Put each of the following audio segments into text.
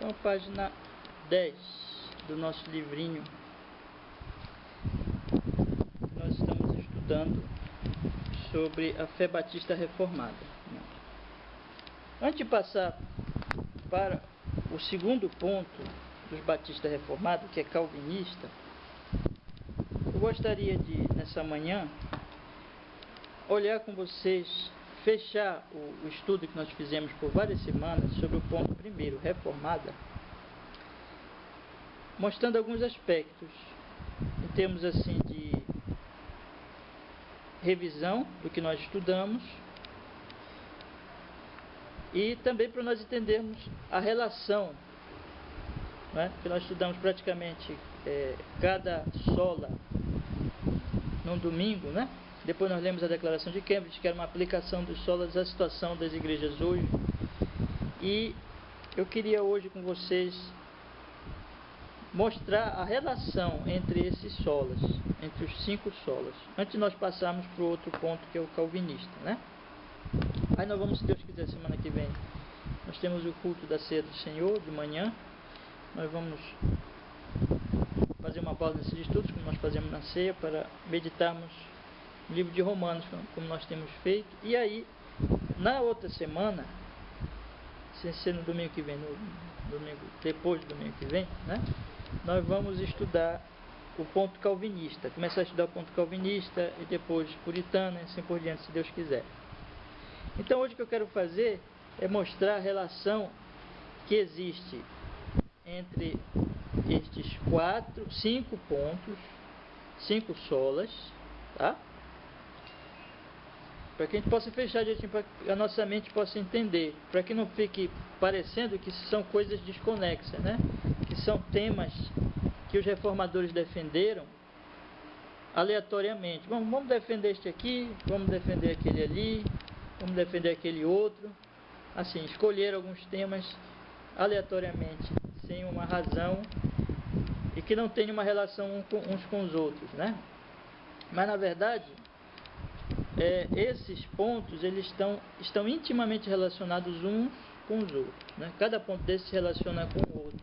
Então, a página 10 do nosso livrinho, nós estamos estudando sobre a fé batista reformada. Antes de passar para o segundo ponto dos batistas reformados, que é calvinista, eu gostaria de, nessa manhã, olhar com vocês, fechar o estudo que nós fizemos por várias semanas sobre o ponto primeiro, reformada, mostrando alguns aspectos em termos assim de revisão do que nós estudamos e também para nós entendermos a relação, né? Que nós estudamos praticamente cada sola num domingo, né? Depois nós lemos a declaração de Cambridge, que era uma aplicação dos solas à situação das igrejas hoje. E eu queria hoje com vocês mostrar a relação entre esses solas, entre os 5 solas, antes de nós passarmos para o outro ponto, que é o calvinista, né? Aí nós vamos, se Deus quiser, semana que vem, nós temos o culto da ceia do Senhor, de manhã. Nós vamos fazer uma pausa nesses estudos, como nós fazemos na ceia, para meditarmos no livro de Romanos, como nós temos feito. E aí, na outra semana, sem ser no domingo que vem, no domingo depois do domingo que vem, né, nós vamos estudar o ponto calvinista, começar a estudar o ponto calvinista e depois puritano e assim por diante, se Deus quiser. Então hoje o que eu quero fazer é mostrar a relação que existe entre estes 5 pontos, 5 solas, tá? Para que a gente possa fechar direitinho, para que a nossa mente possa entender, para que não fique parecendo que são coisas desconexas, né? Que são temas que os reformadores defenderam aleatoriamente. Vamos defender este aqui, vamos defender aquele ali, vamos defender aquele outro. Assim, escolher alguns temas aleatoriamente, sem uma razão e que não tem uma relação uns com os outros, né? Mas na verdade, esses pontos eles estão intimamente relacionados uns com os outros, né? Cada ponto desse se relaciona com o outro.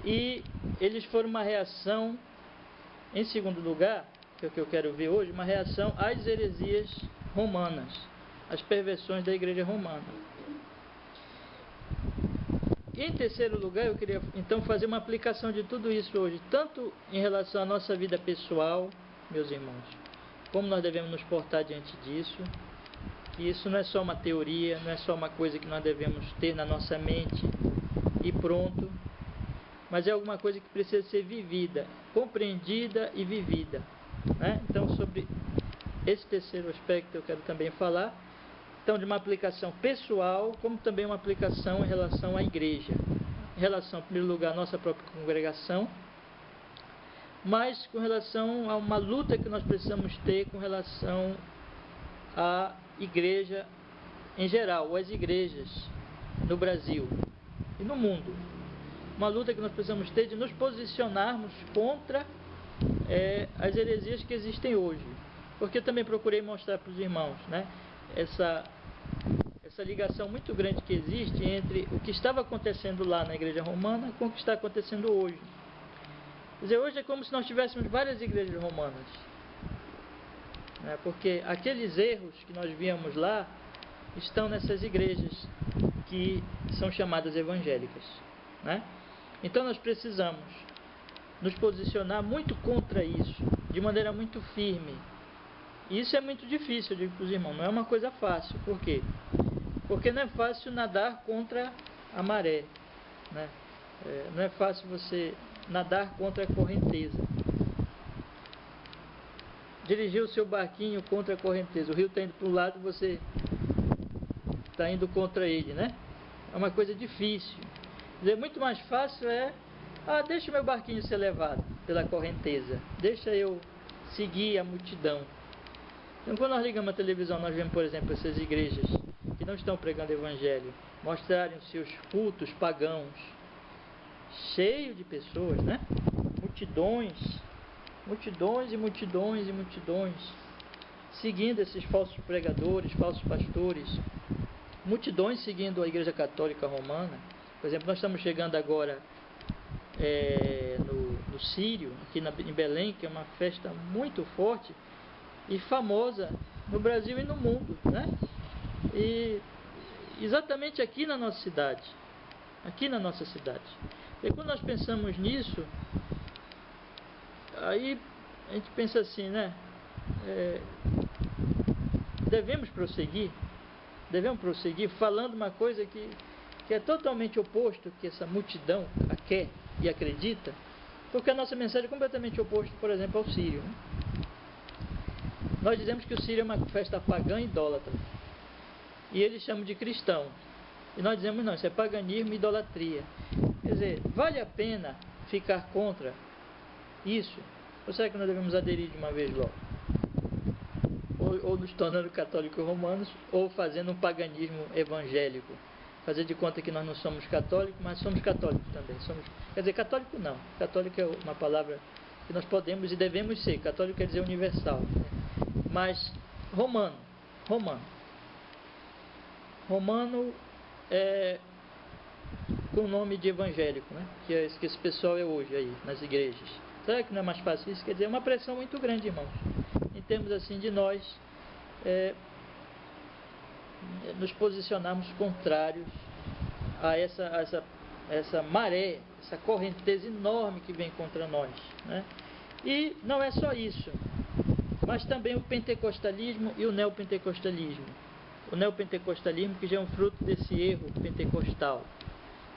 E eles foram uma reação, em segundo lugar, que é o que eu quero ver hoje, uma reação às heresias romanas, às perversões da igreja romana. E em terceiro lugar, eu queria então fazer uma aplicação de tudo isso hoje, tanto em relação à nossa vida pessoal, meus irmãos, como nós devemos nos portar diante disso, que isso não é só uma teoria, não é só uma coisa que nós devemos ter na nossa mente e pronto, mas é alguma coisa que precisa ser vivida, compreendida e vivida, né? Então, sobre esse terceiro aspecto eu quero também falar, então, de uma aplicação pessoal, como também uma aplicação em relação à igreja, em relação, em primeiro lugar, à nossa própria congregação, mas com relação a uma luta que nós precisamos ter com relação à igreja em geral, ou às igrejas no Brasil e no mundo. Uma luta que nós precisamos ter de nos posicionarmos contra as heresias que existem hoje. Porque eu também procurei mostrar para os irmãos, né, essa ligação muito grande que existe entre o que estava acontecendo lá na igreja romana com o que está acontecendo hoje. Quer dizer, hoje é como se nós tivéssemos várias igrejas romanas, né? Porque aqueles erros que nós víamos lá estão nessas igrejas que são chamadas evangélicas, né? Então nós precisamos nos posicionar muito contra isso, de maneira muito firme. E isso é muito difícil, eu digo para os irmãos, não é uma coisa fácil. Por quê? Porque não é fácil nadar contra a maré, né? Não é fácil você nadar contra a correnteza. Dirigir o seu barquinho contra a correnteza. O rio está indo para um lado, você está indo contra ele, né? É uma coisa difícil. Quer dizer, muito mais fácil deixa o meu barquinho ser levado pela correnteza. Deixa eu seguir a multidão. Então, quando nós ligamos a televisão, nós vemos, por exemplo, essas igrejas que não estão pregando evangelho, mostrarem os seus cultos pagãos, cheio de pessoas, né? Multidões e multidões e multidões, seguindo esses falsos pregadores, falsos pastores, multidões seguindo a igreja católica romana, Por exemplo, nós estamos chegando agora no Sírio, aqui em Belém, que é uma festa muito forte e famosa no Brasil e no mundo, né? E exatamente aqui na nossa cidade. E quando nós pensamos nisso, aí a gente pensa assim, né? Devemos prosseguir falando uma coisa que é totalmente oposto que essa multidão quer e acredita, porque a nossa mensagem é completamente oposta, por exemplo, ao sírio, né? Nós dizemos que o sírio é uma festa pagã e idólatra, e eles chamam de cristão, e nós dizemos não, isso é paganismo e idolatria. Quer dizer, vale a pena ficar contra isso? Ou será que nós devemos aderir de uma vez logo? Ou nos tornando católicos romanos, ou fazendo um paganismo evangélico, fazer de conta que nós não somos católicos, mas somos católicos também. Quer dizer, católico não, católico é uma palavra que nós podemos e devemos ser. Católico quer dizer universal, né? Mas romano é com o nome de evangélico, né? Que é isso que esse pessoal é hoje aí nas igrejas. Será que não é mais fácil isso? Quer dizer, é uma pressão muito grande, irmãos, em termos assim de nós nos posicionarmos contrários a essa maré, essa correnteza enorme que vem contra nós, né? E não é só isso, mas também o pentecostalismo e o neopentecostalismo. O neopentecostalismo, que já é um fruto desse erro pentecostal,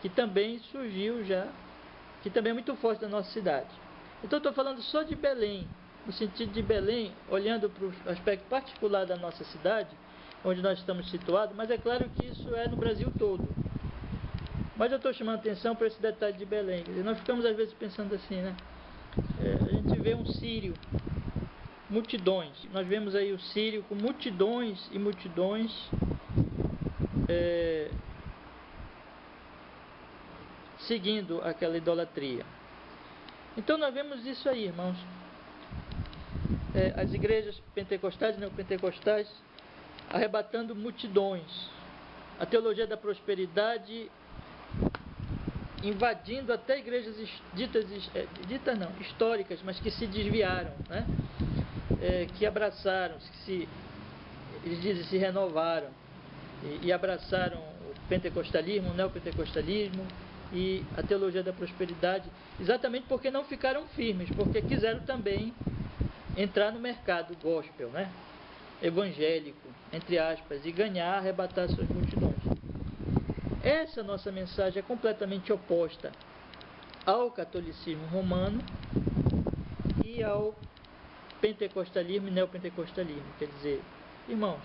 que também surgiu já, que também é muito forte na nossa cidade. Então estou falando só de Belém, no sentido de Belém, olhando para o aspecto particular da nossa cidade, onde nós estamos situados, mas é claro que isso é no Brasil todo. Mas eu estou chamando atenção para esse detalhe de Belém. Quer dizer, nós ficamos às vezes pensando assim, né? A gente vê um sírio, multidões. Nós vemos aí o sírio com multidões e multidões seguindo aquela idolatria. Então nós vemos isso aí, irmãos. As igrejas pentecostais e neopentecostais arrebatando multidões. A teologia da prosperidade invadindo até igrejas históricas, mas que se desviaram, né? Que abraçaram, eles dizem, se renovaram e abraçaram o pentecostalismo, o neopentecostalismo e a teologia da prosperidade, exatamente porque não ficaram firmes, porque quiseram também entrar no mercado gospel, né? Evangélico, entre aspas, e ganhar, arrebatar suas multidões. Essa nossa mensagem é completamente oposta ao catolicismo romano e ao pentecostalismo e neopentecostalismo. Quer dizer, irmãos,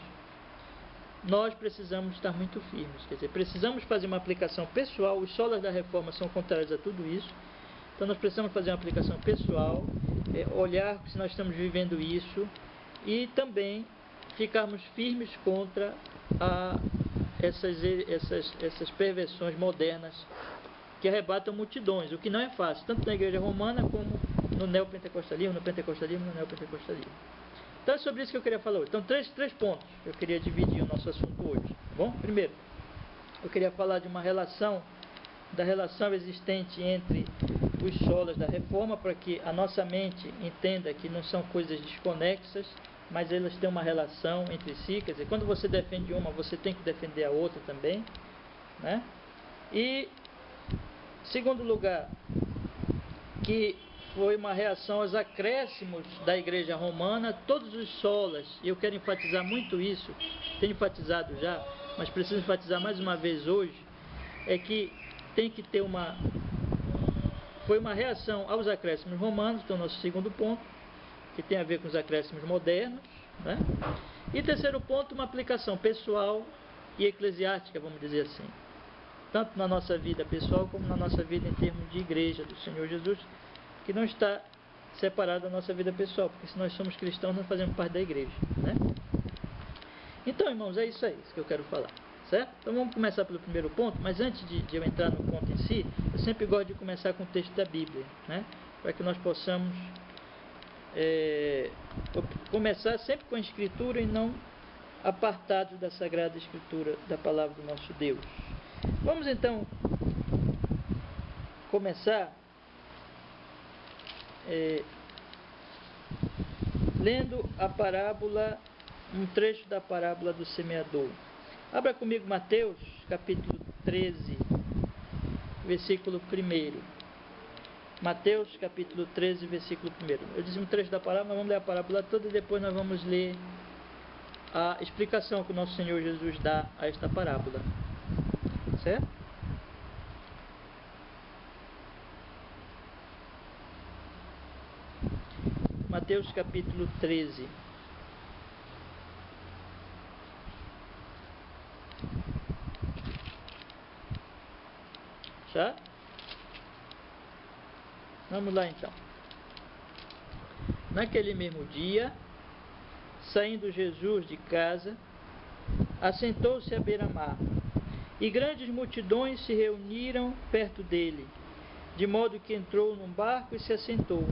nós precisamos estar muito firmes, quer dizer, precisamos fazer uma aplicação pessoal. Os solas da reforma são contrários a tudo isso, então nós precisamos fazer uma aplicação pessoal, olhar se nós estamos vivendo isso e também ficarmos firmes contra essas perversões modernas que arrebatam multidões, o que não é fácil, tanto na igreja romana como no neopentecostalismo, no pentecostalismo e no neopentecostalismo. Então é sobre isso que eu queria falar hoje. Então três pontos que eu queria dividir o nosso assunto hoje, tá bom? Primeiro, eu queria falar de da relação existente entre os solas da reforma, para que a nossa mente entenda que não são coisas desconexas, mas elas têm uma relação entre si. Quer dizer, quando você defende uma, você tem que defender a outra também, né? E segundo lugar, que foi uma reação aos acréscimos da igreja romana, todos os solas, e eu quero enfatizar muito isso, tenho enfatizado já, mas preciso enfatizar mais uma vez hoje, é que tem que ter foi uma reação aos acréscimos romanos, então nosso segundo ponto, que tem a ver com os acréscimos modernos, né? E terceiro ponto, uma aplicação pessoal e eclesiástica, vamos dizer assim, tanto na nossa vida pessoal como na nossa vida em termos de igreja do Senhor Jesus, que não está separada da nossa vida pessoal, porque se nós somos cristãos, nós fazemos parte da igreja, né? Então, irmãos, é isso aí que eu quero falar, certo? Então vamos começar pelo primeiro ponto, mas antes de eu entrar no ponto em si, eu sempre gosto de começar com o texto da Bíblia, né? Para que nós possamos começar sempre com a Escritura e não apartados da Sagrada Escritura, da palavra do nosso Deus. Vamos então começar lendo a parábola, um trecho da parábola do semeador. Abra comigo Mateus, capítulo 13, versículo 1. Mateus, capítulo 13, versículo 1. Eu disse um trecho da parábola, mas vamos ler a parábola toda e depois nós vamos ler a explicação que o nosso Senhor Jesus dá a esta parábola. Certo? Mateus, capítulo 13. Já? Vamos lá então. Naquele mesmo dia, saindo Jesus de casa, assentou-se à beira-mar, e grandes multidões se reuniram perto dele, de modo que entrou num barco e se assentou.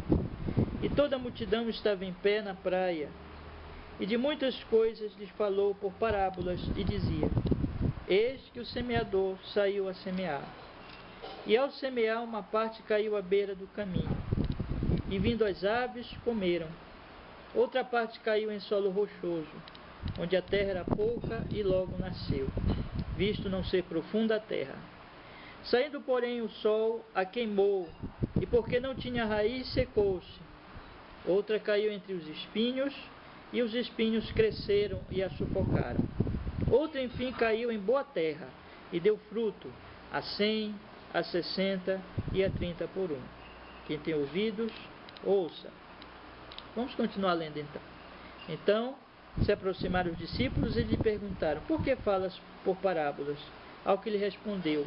E toda a multidão estava em pé na praia, e de muitas coisas lhes falou por parábolas, e dizia: Eis que o semeador saiu a semear. E ao semear, uma parte caiu à beira do caminho, e vindo as aves, comeram. Outra parte caiu em solo rochoso, onde a terra era pouca, e logo nasceu, visto não ser profunda a terra. Saindo, porém, o sol a queimou, e porque não tinha raiz, secou-se. Outra caiu entre os espinhos, e os espinhos cresceram e a sufocaram. Outra, enfim, caiu em boa terra, e deu fruto, a 100, a 60 e a 30 por 1. Quem tem ouvidos, ouça. Vamos continuar lendo então. Então se aproximaram os discípulos e lhe perguntaram: Por que falas por parábolas? Ao que lhe respondeu: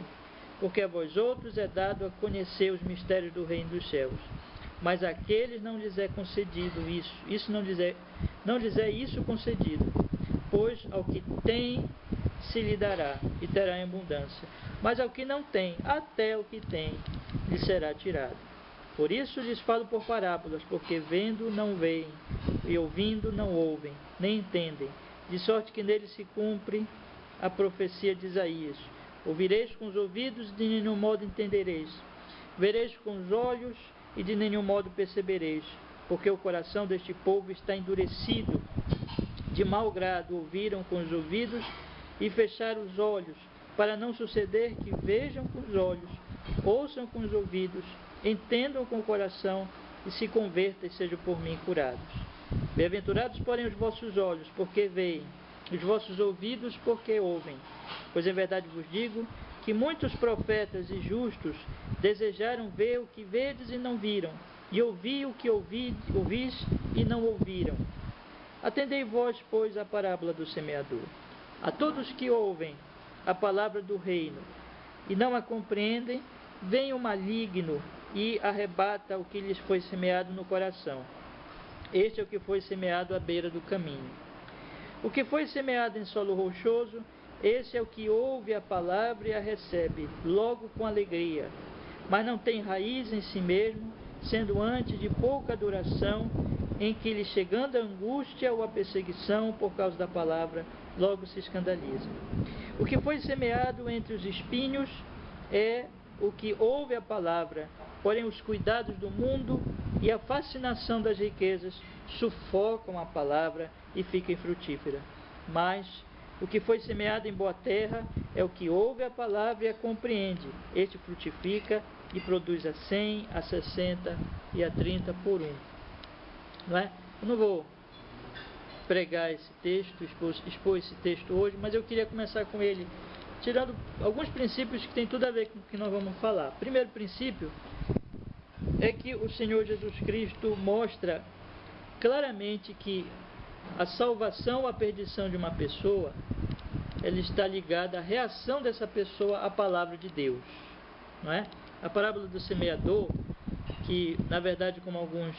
Porque a vós outros é dado a conhecer os mistérios do reino dos céus, mas àqueles não lhes é concedido isso não lhes é isso concedido. Pois ao que tem se lhe dará, e terá em abundância, mas ao que não tem, até o que tem lhe será tirado. Por isso lhes falo por parábolas, porque vendo não veem, e ouvindo não ouvem, nem entendem, de sorte que neles se cumpre a profecia de Isaías: Ouvireis com os ouvidos e de nenhum modo entendereis, vereis com os olhos e de nenhum modo percebereis, porque o coração deste povo está endurecido, de mau grado ouviram com os ouvidos e fecharam os olhos, para não suceder que vejam com os olhos, ouçam com os ouvidos, entendam com o coração e se convertam e sejam por mim curados. Bem-aventurados, porém, os vossos olhos, porque veem, os vossos ouvidos, porque ouvem. Pois em verdade vos digo que muitos profetas e justos desejaram ver o que vedes e não viram, e ouvir o que ouvis e não ouviram. Atendei vós, pois, a parábola do semeador. A todos que ouvem a palavra do reino e não a compreendem, vem o maligno e arrebata o que lhes foi semeado no coração. Este é o que foi semeado à beira do caminho. O que foi semeado em solo rochoso, esse é o que ouve a palavra e a recebe logo com alegria, mas não tem raiz em si mesmo, sendo antes de pouca duração, em que lhe chegando a angústia ou a perseguição por causa da palavra, logo se escandaliza. O que foi semeado entre os espinhos é o que ouve a palavra, porém os cuidados do mundo e a fascinação das riquezas sufocam a palavra e fica infrutífera. Mas o que foi semeado em boa terra é o que ouve a palavra e a compreende. Este frutifica e produz a 100, a 60 e a 30 por 1. Não é? Eu não vou pregar esse texto, expor esse texto hoje, mas eu queria começar com ele, tirando alguns princípios que tem tudo a ver com o que nós vamos falar. Primeiro princípio é que o Senhor Jesus Cristo mostra claramente que a salvação ou a perdição de uma pessoa, ela está ligada à reação dessa pessoa à palavra de Deus, não é? A parábola do semeador, que na verdade, como alguns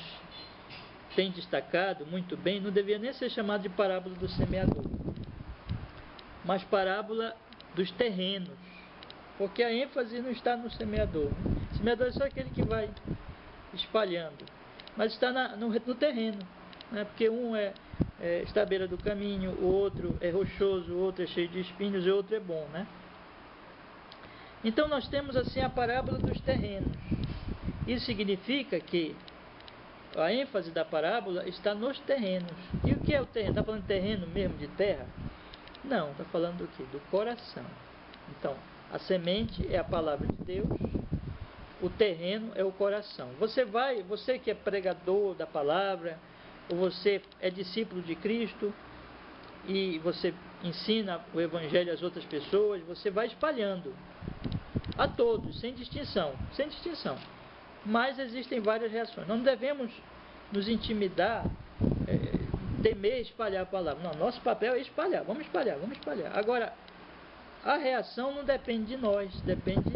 têm destacado muito bem, não devia nem ser chamada de parábola do semeador, mas parábola dos terrenos, porque a ênfase não está no semeador. O semeador é só aquele que vai espalhando, mas está no terreno, né? Porque um está à beira do caminho, o outro é rochoso, o outro é cheio de espinhos e o outro é bom, né? Então nós temos assim a parábola dos terrenos. Isso significa que a ênfase da parábola está nos terrenos. E o que é o terreno? Está falando de terreno mesmo, de terra? Não, está falando do quê? Do coração. Então, a semente é a palavra de Deus, o terreno é o coração. Você que é pregador da palavra, ou você é discípulo de Cristo, e você ensina o Evangelho às outras pessoas, você vai espalhando a todos, sem distinção. Mas existem várias reações. Não devemos nos intimidar, temer espalhar a palavra. Não, nosso papel é espalhar. Vamos espalhar. Agora, a reação não depende de nós, depende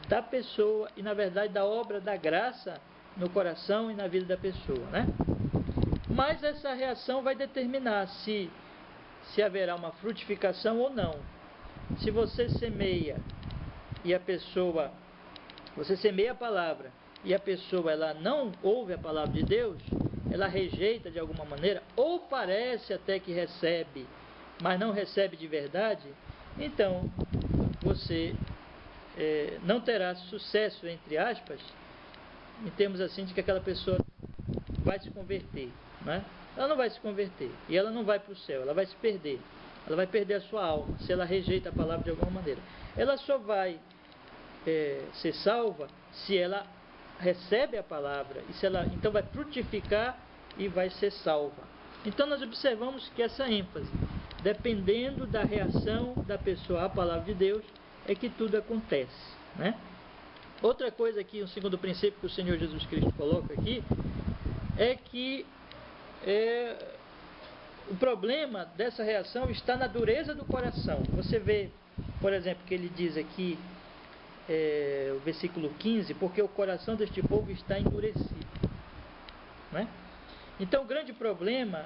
da pessoa e, na verdade, da obra da graça no coração e na vida da pessoa, né? Mas essa reação vai determinar se haverá uma frutificação ou não. Se você semeia e a pessoa... Você semeia a palavra e a pessoa ela não ouve a palavra de Deus, ela rejeita de alguma maneira, ou parece até que recebe, mas não recebe de verdade, então você não terá sucesso, entre aspas, em termos assim de que aquela pessoa vai se converter, né? Ela não vai se converter e ela não vai para o céu, ela vai se perder, ela vai perder a sua alma se ela rejeita a palavra de alguma maneira. Ela só vai ser salva se ela recebe a palavra e se ela então vai frutificar e vai ser salva. Então nós observamos que essa ênfase, dependendo da reação da pessoa à palavra de Deus, é que tudo acontece, né? Outra coisa aqui, um segundo princípio que o Senhor Jesus Cristo coloca aqui, é que o problema dessa reação está na dureza do coração. Você vê, por exemplo, que ele diz aqui, o versículo 15, porque o coração deste povo está endurecido, né? Então o grande problema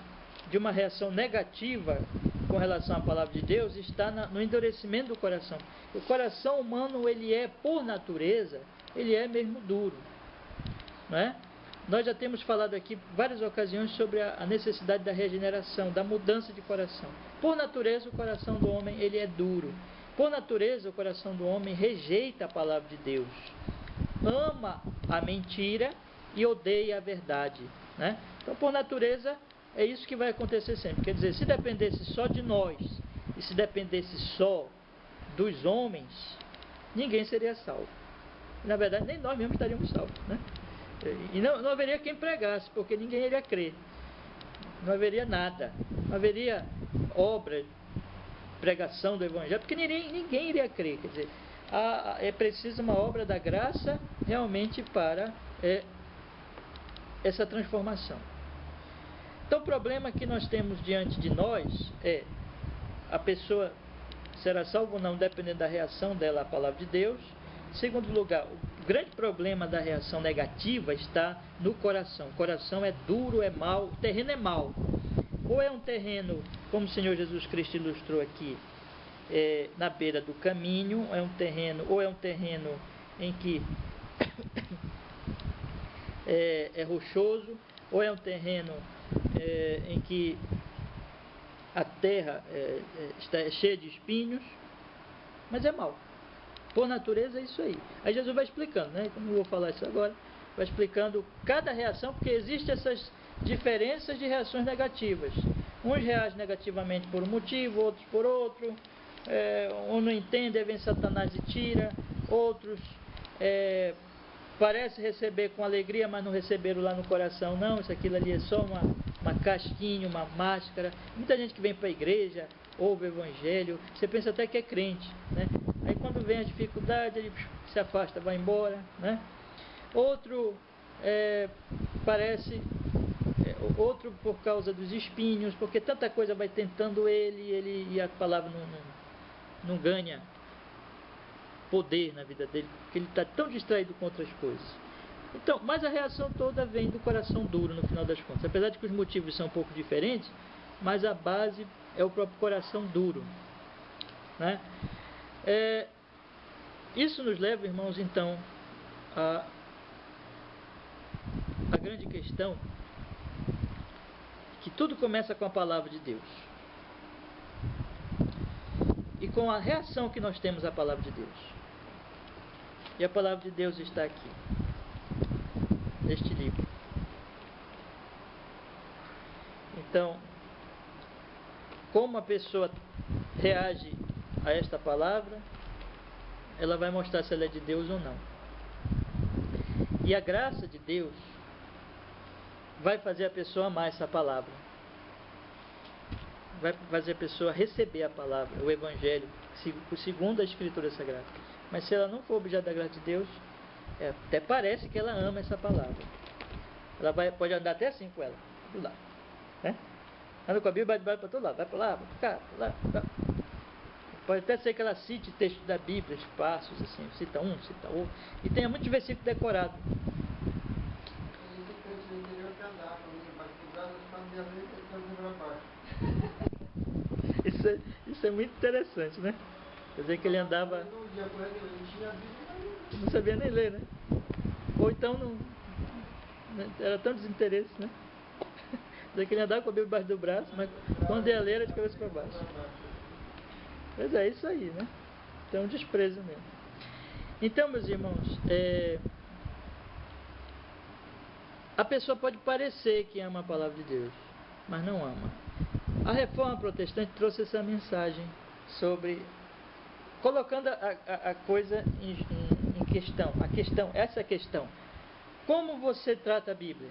de uma reação negativa com relação à palavra de Deus está no endurecimento do coração. O coração humano, ele é, por natureza, ele é mesmo duro, né? Nós já temos falado aqui várias ocasiões sobre a necessidade da regeneração, da mudança de coração. Por natureza, o coração do homem ele é duro. Por natureza, o coração do homem rejeita a palavra de Deus, ama a mentira e odeia a verdade, né? Então, por natureza, é isso que vai acontecer sempre. Quer dizer, se dependesse só de nós e se dependesse só dos homens, ninguém seria salvo. Na verdade, nem nós mesmos estaríamos salvos, né? E não haveria quem pregasse, porque ninguém iria crer. Não haveria nada. Não haveria obra, pregação do Evangelho, porque ninguém iria crer. Quer dizer, é preciso uma obra da graça realmente para essa transformação. Então o problema que nós temos diante de nós é a pessoa será salva ou não, dependendo da reação dela à palavra de Deus. Em segundo lugar, o grande problema da reação negativa está no coração. O coração é duro, é mau, o terreno é mau. Ou é um terreno, como o Senhor Jesus Cristo ilustrou aqui, na beira do caminho, ou é um terreno em que é rochoso, ou é um terreno em que a terra está cheia de espinhos, mas é mau. Por natureza é isso aí. Aí Jesus vai explicando, né? Como eu vou falar isso agora, vai explicando cada reação, porque existem essas diferenças de reações negativas. Uns reagem negativamente por um motivo, outros por outro. Um não entende, aí vem Satanás e tira. Outros parece receber com alegria, mas não receberam lá no coração, não. Isso aquilo ali é só uma casquinha, uma máscara. Muita gente que vem para a igreja, ouve o Evangelho, você pensa até que é crente, né? Aí quando vem a dificuldade, ele se afasta, vai embora, né? Outro outro por causa dos espinhos, porque tanta coisa vai tentando ele e a palavra não ganha poder na vida dele, porque ele está tão distraído com outras coisas. Então, mas a reação toda vem do coração duro no final das contas, apesar de que os motivos são um pouco diferentes, mas a base é o próprio coração duro, né? Isso nos leva, irmãos, então, a grande questão, que tudo começa com a palavra de Deus e com a reação que nós temos à palavra de Deus. E a palavra de Deus está aqui, neste livro. Então, como a pessoa reage a esta palavra, ela vai mostrar se ela é de Deus ou não. E a graça de Deus vai fazer a pessoa amar essa palavra. Vai fazer a pessoa receber a palavra, o Evangelho, segundo a Escritura Sagrada. Mas se ela não for objeto da graça de Deus, até parece que ela ama essa palavra. Ela pode andar até assim com ela, do lado, né? Anda com a Bíblia, vai para todo lado, vai para lá, vai para cá, para lá, para cá. Pode até ser que ela cite textos da Bíblia, espaços, assim, cita um, cita outro, e tenha muitos versículos decorados. Isso é muito interessante, né? Quer dizer que ele andava... Não sabia nem ler, né? Ou então não... Era tão desinteresse, né? Quer dizer que ele andava com a Bíblia debaixo do braço, mas quando ia ler era de cabeça para baixo. Mas é isso aí, né? Então é um desprezo mesmo. Então, meus irmãos, a pessoa pode parecer que ama a palavra de Deus, mas não ama. A Reforma Protestante trouxe essa mensagem sobre, colocando a coisa em questão, essa questão. Como você trata a Bíblia?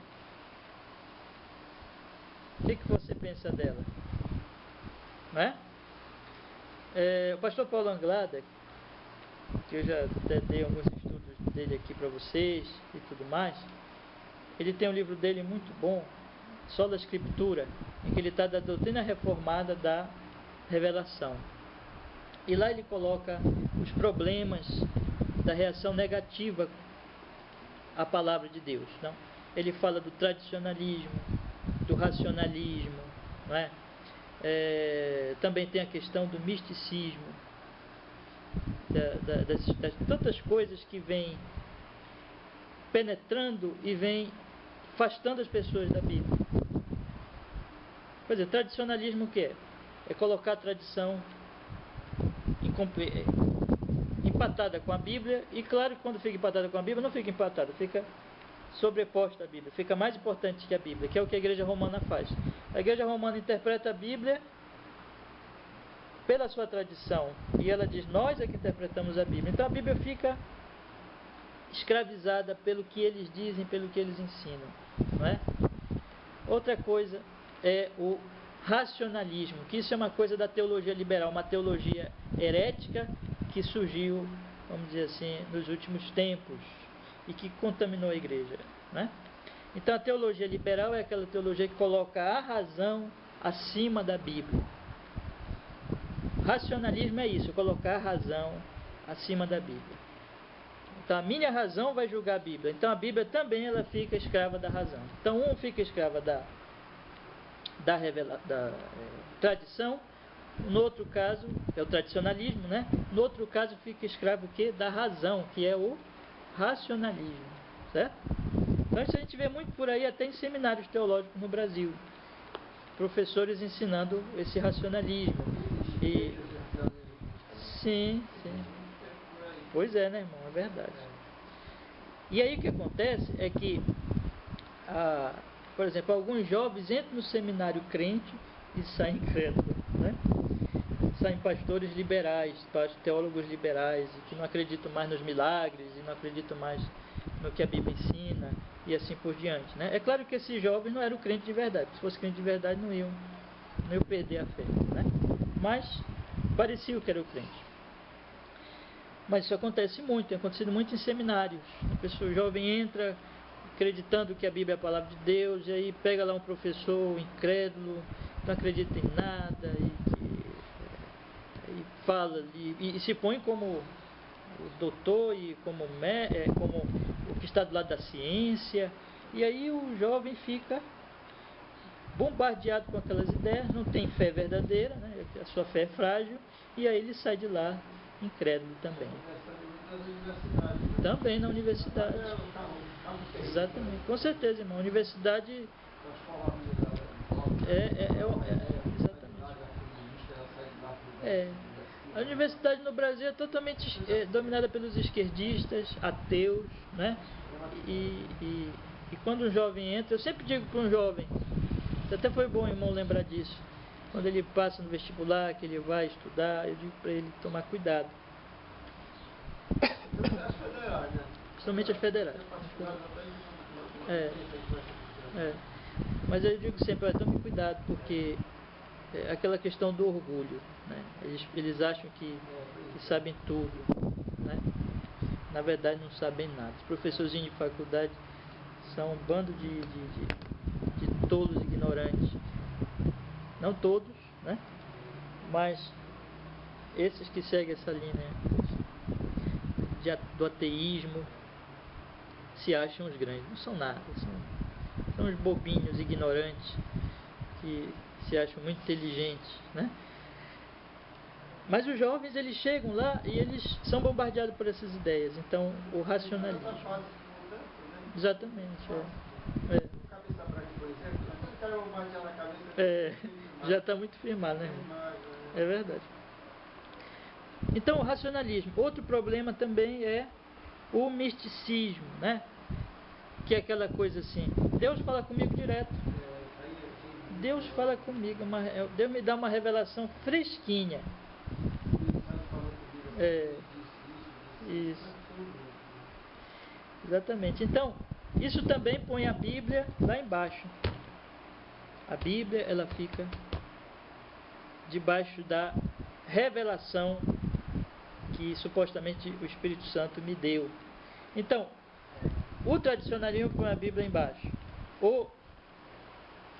O que você pensa dela? Não é? O pastor Paulo Anglada, que eu já até dei alguns estudos dele aqui para vocês e tudo mais, ele tem um livro dele muito bom, Sola Escritura, em que ele está da doutrina reformada da revelação. E lá ele coloca os problemas da reação negativa à palavra de Deus. Não? Ele fala do tradicionalismo, do racionalismo, não é? Também tem a questão do misticismo, das tantas coisas que vêm penetrando e vêm afastando as pessoas da Bíblia. Pois é, tradicionalismo o que é? É colocar a tradição empatada com a Bíblia, e claro que quando fica empatada com a Bíblia, não fica empatada, fica sobreposta à Bíblia, fica mais importante que a Bíblia, que é o que a Igreja Romana faz. A Igreja Romana interpreta a Bíblia pela sua tradição, e ela diz, nós é que interpretamos a Bíblia. Então a Bíblia fica escravizada pelo que eles dizem, pelo que eles ensinam, não é? Outra coisa é o racionalismo, que isso é uma coisa da teologia liberal, uma teologia herética que surgiu, vamos dizer assim, nos últimos tempos e que contaminou a igreja, né? Então a teologia liberal é aquela teologia que coloca a razão acima da Bíblia. Racionalismo é isso, colocar a razão acima da Bíblia. Então a minha razão vai julgar a Bíblia. Então a Bíblia também ela fica escrava da razão. Então um fica escrava da tradição, no outro caso é o tradicionalismo, né? No outro caso fica escravo o quê? Da razão, que é o racionalismo, certo? Então isso a gente vê muito por aí, até em seminários teológicos no Brasil, professores ensinando esse racionalismo. E sim. Pois é, né, irmão? É verdade. E aí o que acontece é que, por exemplo, alguns jovens entram no seminário crente e saem incrédulos, né? Saem pastores liberais, teólogos liberais, que não acreditam mais nos milagres e não acreditam mais no que a Bíblia ensina e assim por diante, né? É claro que esses jovens não eram crentes de verdade. Se fosse crente de verdade não iam perder a fé, né? Mas parecia que era o crente. Mas isso acontece muito, tem acontecido muito em seminários. A pessoa jovem entra acreditando que a Bíblia é a palavra de Deus, e aí pega lá um professor incrédulo, não acredita em nada, e fala, e se põe como o doutor e como o que está do lado da ciência, e aí o jovem fica bombardeado com aquelas ideias, não tem fé verdadeira, né? A sua fé é frágil, e aí ele sai de lá incrédulo também. Também na universidade. Exatamente. Com certeza, irmão. A universidade exatamente. A universidade no Brasil é totalmente dominada pelos esquerdistas, ateus, né? E quando um jovem entra, eu sempre digo para um jovem, até foi bom, irmão, lembrar disso. Quando ele passa no vestibular, que ele vai estudar, eu digo para ele tomar cuidado. As federais, né? Principalmente as federais. Mas eu digo sempre, tome cuidado, porque é aquela questão do orgulho, né? Eles acham que sabem tudo, né? Na verdade não sabem nada. Os professorzinhos de faculdade são um bando de tolos ignorantes. Não todos, né? Mas esses que seguem essa linha do ateísmo se acham os grandes. Não são nada, são os bobinhos, ignorantes, que se acham muito inteligentes, né? Mas os jovens, eles chegam lá e eles são bombardeados por essas ideias. Então, o racionalismo. Exatamente. Já está muito firmado, né? É verdade. Então, o racionalismo. Outro problema também é o misticismo, né? Que é aquela coisa assim, Deus fala comigo direto. Deus fala comigo, Deus me dá uma revelação fresquinha. Isso. Exatamente. Então, isso também põe a Bíblia lá embaixo. A Bíblia, ela fica debaixo da revelação que supostamente o Espírito Santo me deu. Então, o tradicionalismo põe a Bíblia embaixo. O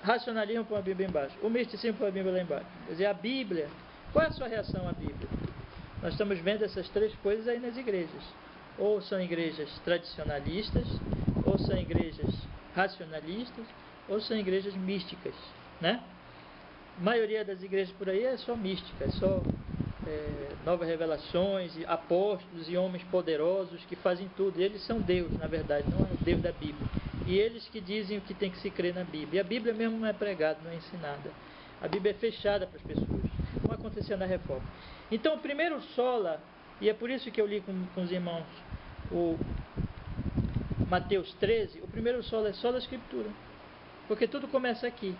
racionalismo põe a Bíblia embaixo. O misticismo põe a Bíblia lá embaixo. Quer dizer, a Bíblia, qual é a sua reação à Bíblia? Nós estamos vendo essas três coisas aí nas igrejas. Ou são igrejas tradicionalistas, ou são igrejas racionalistas, ou são igrejas místicas, né? A maioria das igrejas por aí é só mística, é só novas revelações, apóstolos e homens poderosos que fazem tudo. Eles são Deus, na verdade, não é o Deus da Bíblia. E eles que dizem o que tem que se crer na Bíblia. E a Bíblia mesmo não é pregada, não é ensinada. A Bíblia é fechada para as pessoas, como aconteceu na Reforma. Então, o primeiro sola, e é por isso que eu li com os irmãos o Mateus 13, o primeiro sola é sola Escritura, porque tudo começa aqui.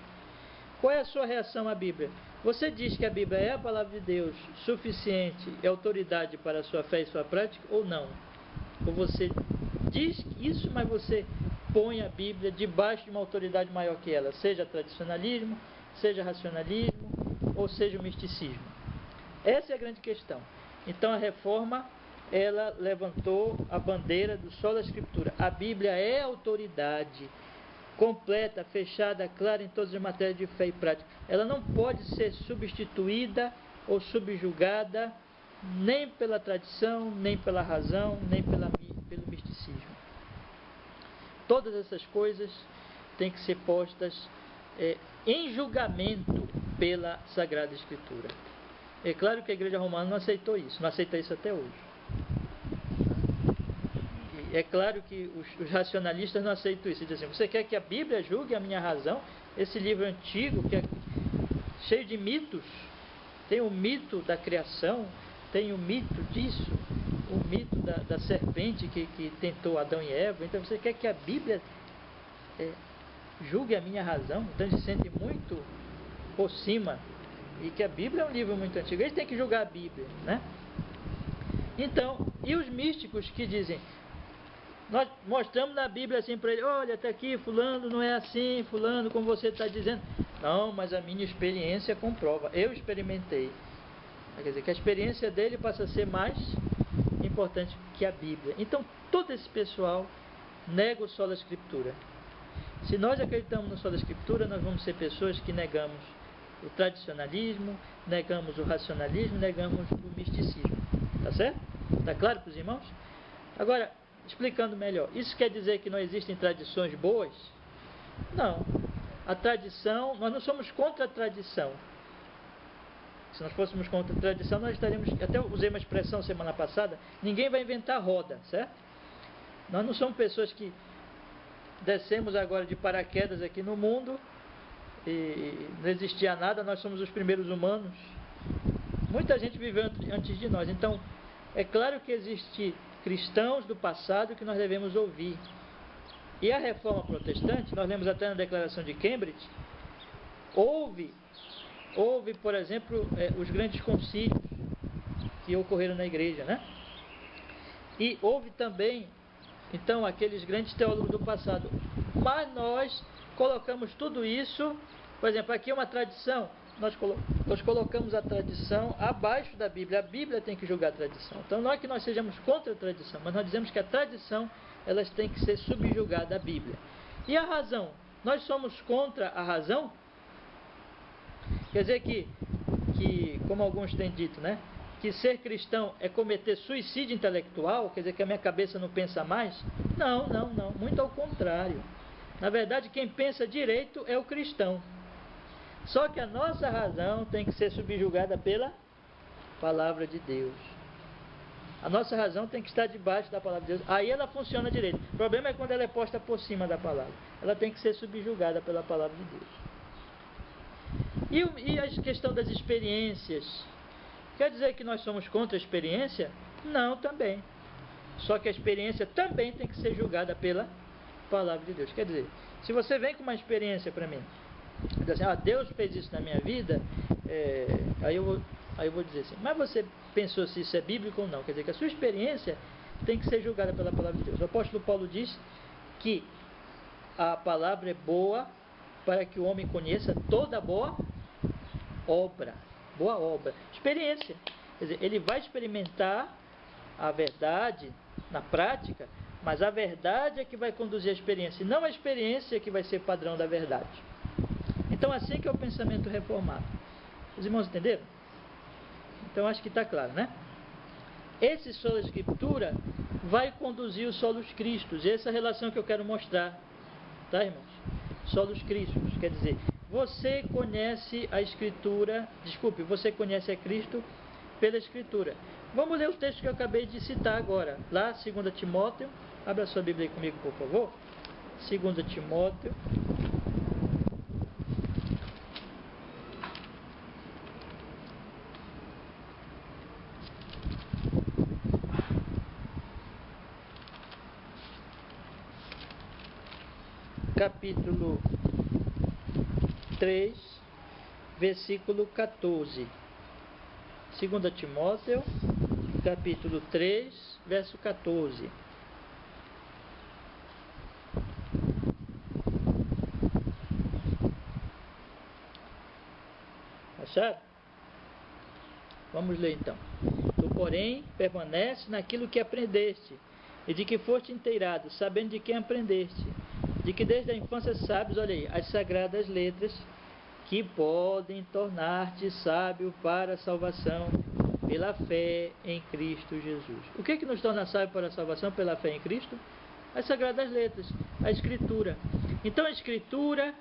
Qual é a sua reação à Bíblia? Você diz que a Bíblia é a palavra de Deus suficiente e autoridade para a sua fé e sua prática ou não? Ou você diz isso, mas você põe a Bíblia debaixo de uma autoridade maior que ela, seja tradicionalismo, seja racionalismo, ou seja o misticismo? Essa é a grande questão. Então a Reforma, ela levantou a bandeira do sola Escritura. A Bíblia é autoridade completa, fechada, clara em todas as matérias de fé e prática. Ela não pode ser substituída ou subjugada nem pela tradição, nem pela razão, nem pelo misticismo. Todas essas coisas têm que ser postas em julgamento pela Sagrada Escritura. É claro que a Igreja Romana não aceitou isso, não aceita isso até hoje. É claro que os racionalistas não aceitam isso. Dizem assim, você quer que a Bíblia julgue a minha razão? Esse livro antigo, que é cheio de mitos, tem o mito da criação, tem o mito disso, o mito da serpente que tentou Adão e Eva. Então você quer que a Bíblia julgue a minha razão? Então ele se sente muito por cima, e que a Bíblia é um livro muito antigo. Eles têm que julgar a Bíblia, né? Então, e os místicos que dizem, nós mostramos na Bíblia assim para ele, olha, está aqui, fulano não é assim, fulano como você está dizendo. Não, mas a minha experiência comprova, eu experimentei. Quer dizer, que a experiência dele passa a ser mais importante que a Bíblia. Então, todo esse pessoal nega o sola Escritura. Se nós acreditamos no sola Escritura, nós vamos ser pessoas que negamos o tradicionalismo, negamos o racionalismo, negamos o misticismo. Tá certo? Tá claro para os irmãos? Agora, explicando melhor, isso quer dizer que não existem tradições boas? Não. A tradição, nós não somos contra a tradição. Se nós fôssemos contra a tradição, nós estaríamos, até usei uma expressão semana passada, ninguém vai inventar roda, certo? Nós não somos pessoas que descemos agora de paraquedas aqui no mundo e não existia nada, nós somos os primeiros humanos. Muita gente viveu antes de nós. Então, é claro que existem cristãos do passado que nós devemos ouvir. E a reforma protestante, nós lemos até na Declaração de Cambridge, houve, por exemplo, os grandes concílios que ocorreram na igreja, né? E houve também, então, aqueles grandes teólogos do passado. Mas nós colocamos tudo isso, por exemplo, aqui é uma tradição, nós colocamos a tradição abaixo da Bíblia. A Bíblia tem que julgar a tradição. Então não é que nós sejamos contra a tradição, mas nós dizemos que a tradição, elas têm que ser subjugada à Bíblia. E a razão? Nós somos contra a razão? Quer dizer que como alguns têm dito, né? Que ser cristão é cometer suicídio intelectual, quer dizer que a minha cabeça não pensa mais? Não, muito ao contrário. Na verdade, quem pensa direito é o cristão. Só que a nossa razão tem que ser subjugada pela palavra de Deus. A nossa razão tem que estar debaixo da palavra de Deus. Aí ela funciona direito. O problema é quando ela é posta por cima da palavra. Ela tem que ser subjugada pela palavra de Deus. E a questão das experiências? Quer dizer que nós somos contra a experiência? Não, também. Só que a experiência também tem que ser julgada pela palavra de Deus. Quer dizer, se você vem com uma experiência para mim, diz assim, Deus fez isso na minha vida, aí eu vou dizer assim, mas você pensou se isso é bíblico ou não? Quer dizer que a sua experiência tem que ser julgada pela palavra de Deus. O apóstolo Paulo diz que a palavra é boa para que o homem conheça toda boa obra. Boa obra. Experiência. Quer dizer, ele vai experimentar a verdade na prática, mas a verdade é que vai conduzir a experiência, e não a experiência que vai ser padrão da verdade. Então, assim que é o pensamento reformado. Os irmãos entenderam? Então, acho que está claro, né? Esse sola escritura vai conduzir os solos cristos. E essa é a relação que eu quero mostrar. Tá, irmãos? Solos cristos. Quer dizer, você conhece a escritura... Desculpe, você conhece a Cristo pela escritura. Vamos ler o texto que eu acabei de citar agora. Lá, 2 Timóteo. Abra sua Bíblia aí comigo, por favor. 2 Timóteo. Capítulo 3, versículo 14. 2 Timóteo, capítulo 3, verso 14. Acharam? Vamos ler então. Tu, porém, permanece naquilo que aprendeste, e de que foste inteirado, sabendo de quem aprendeste, de que desde a infância sabes, olha aí, as sagradas letras, que podem tornar-te sábio para a salvação pela fé em Cristo Jesus. O que nos torna sábio para a salvação pela fé em Cristo? As sagradas letras, a Escritura. Então a Escritura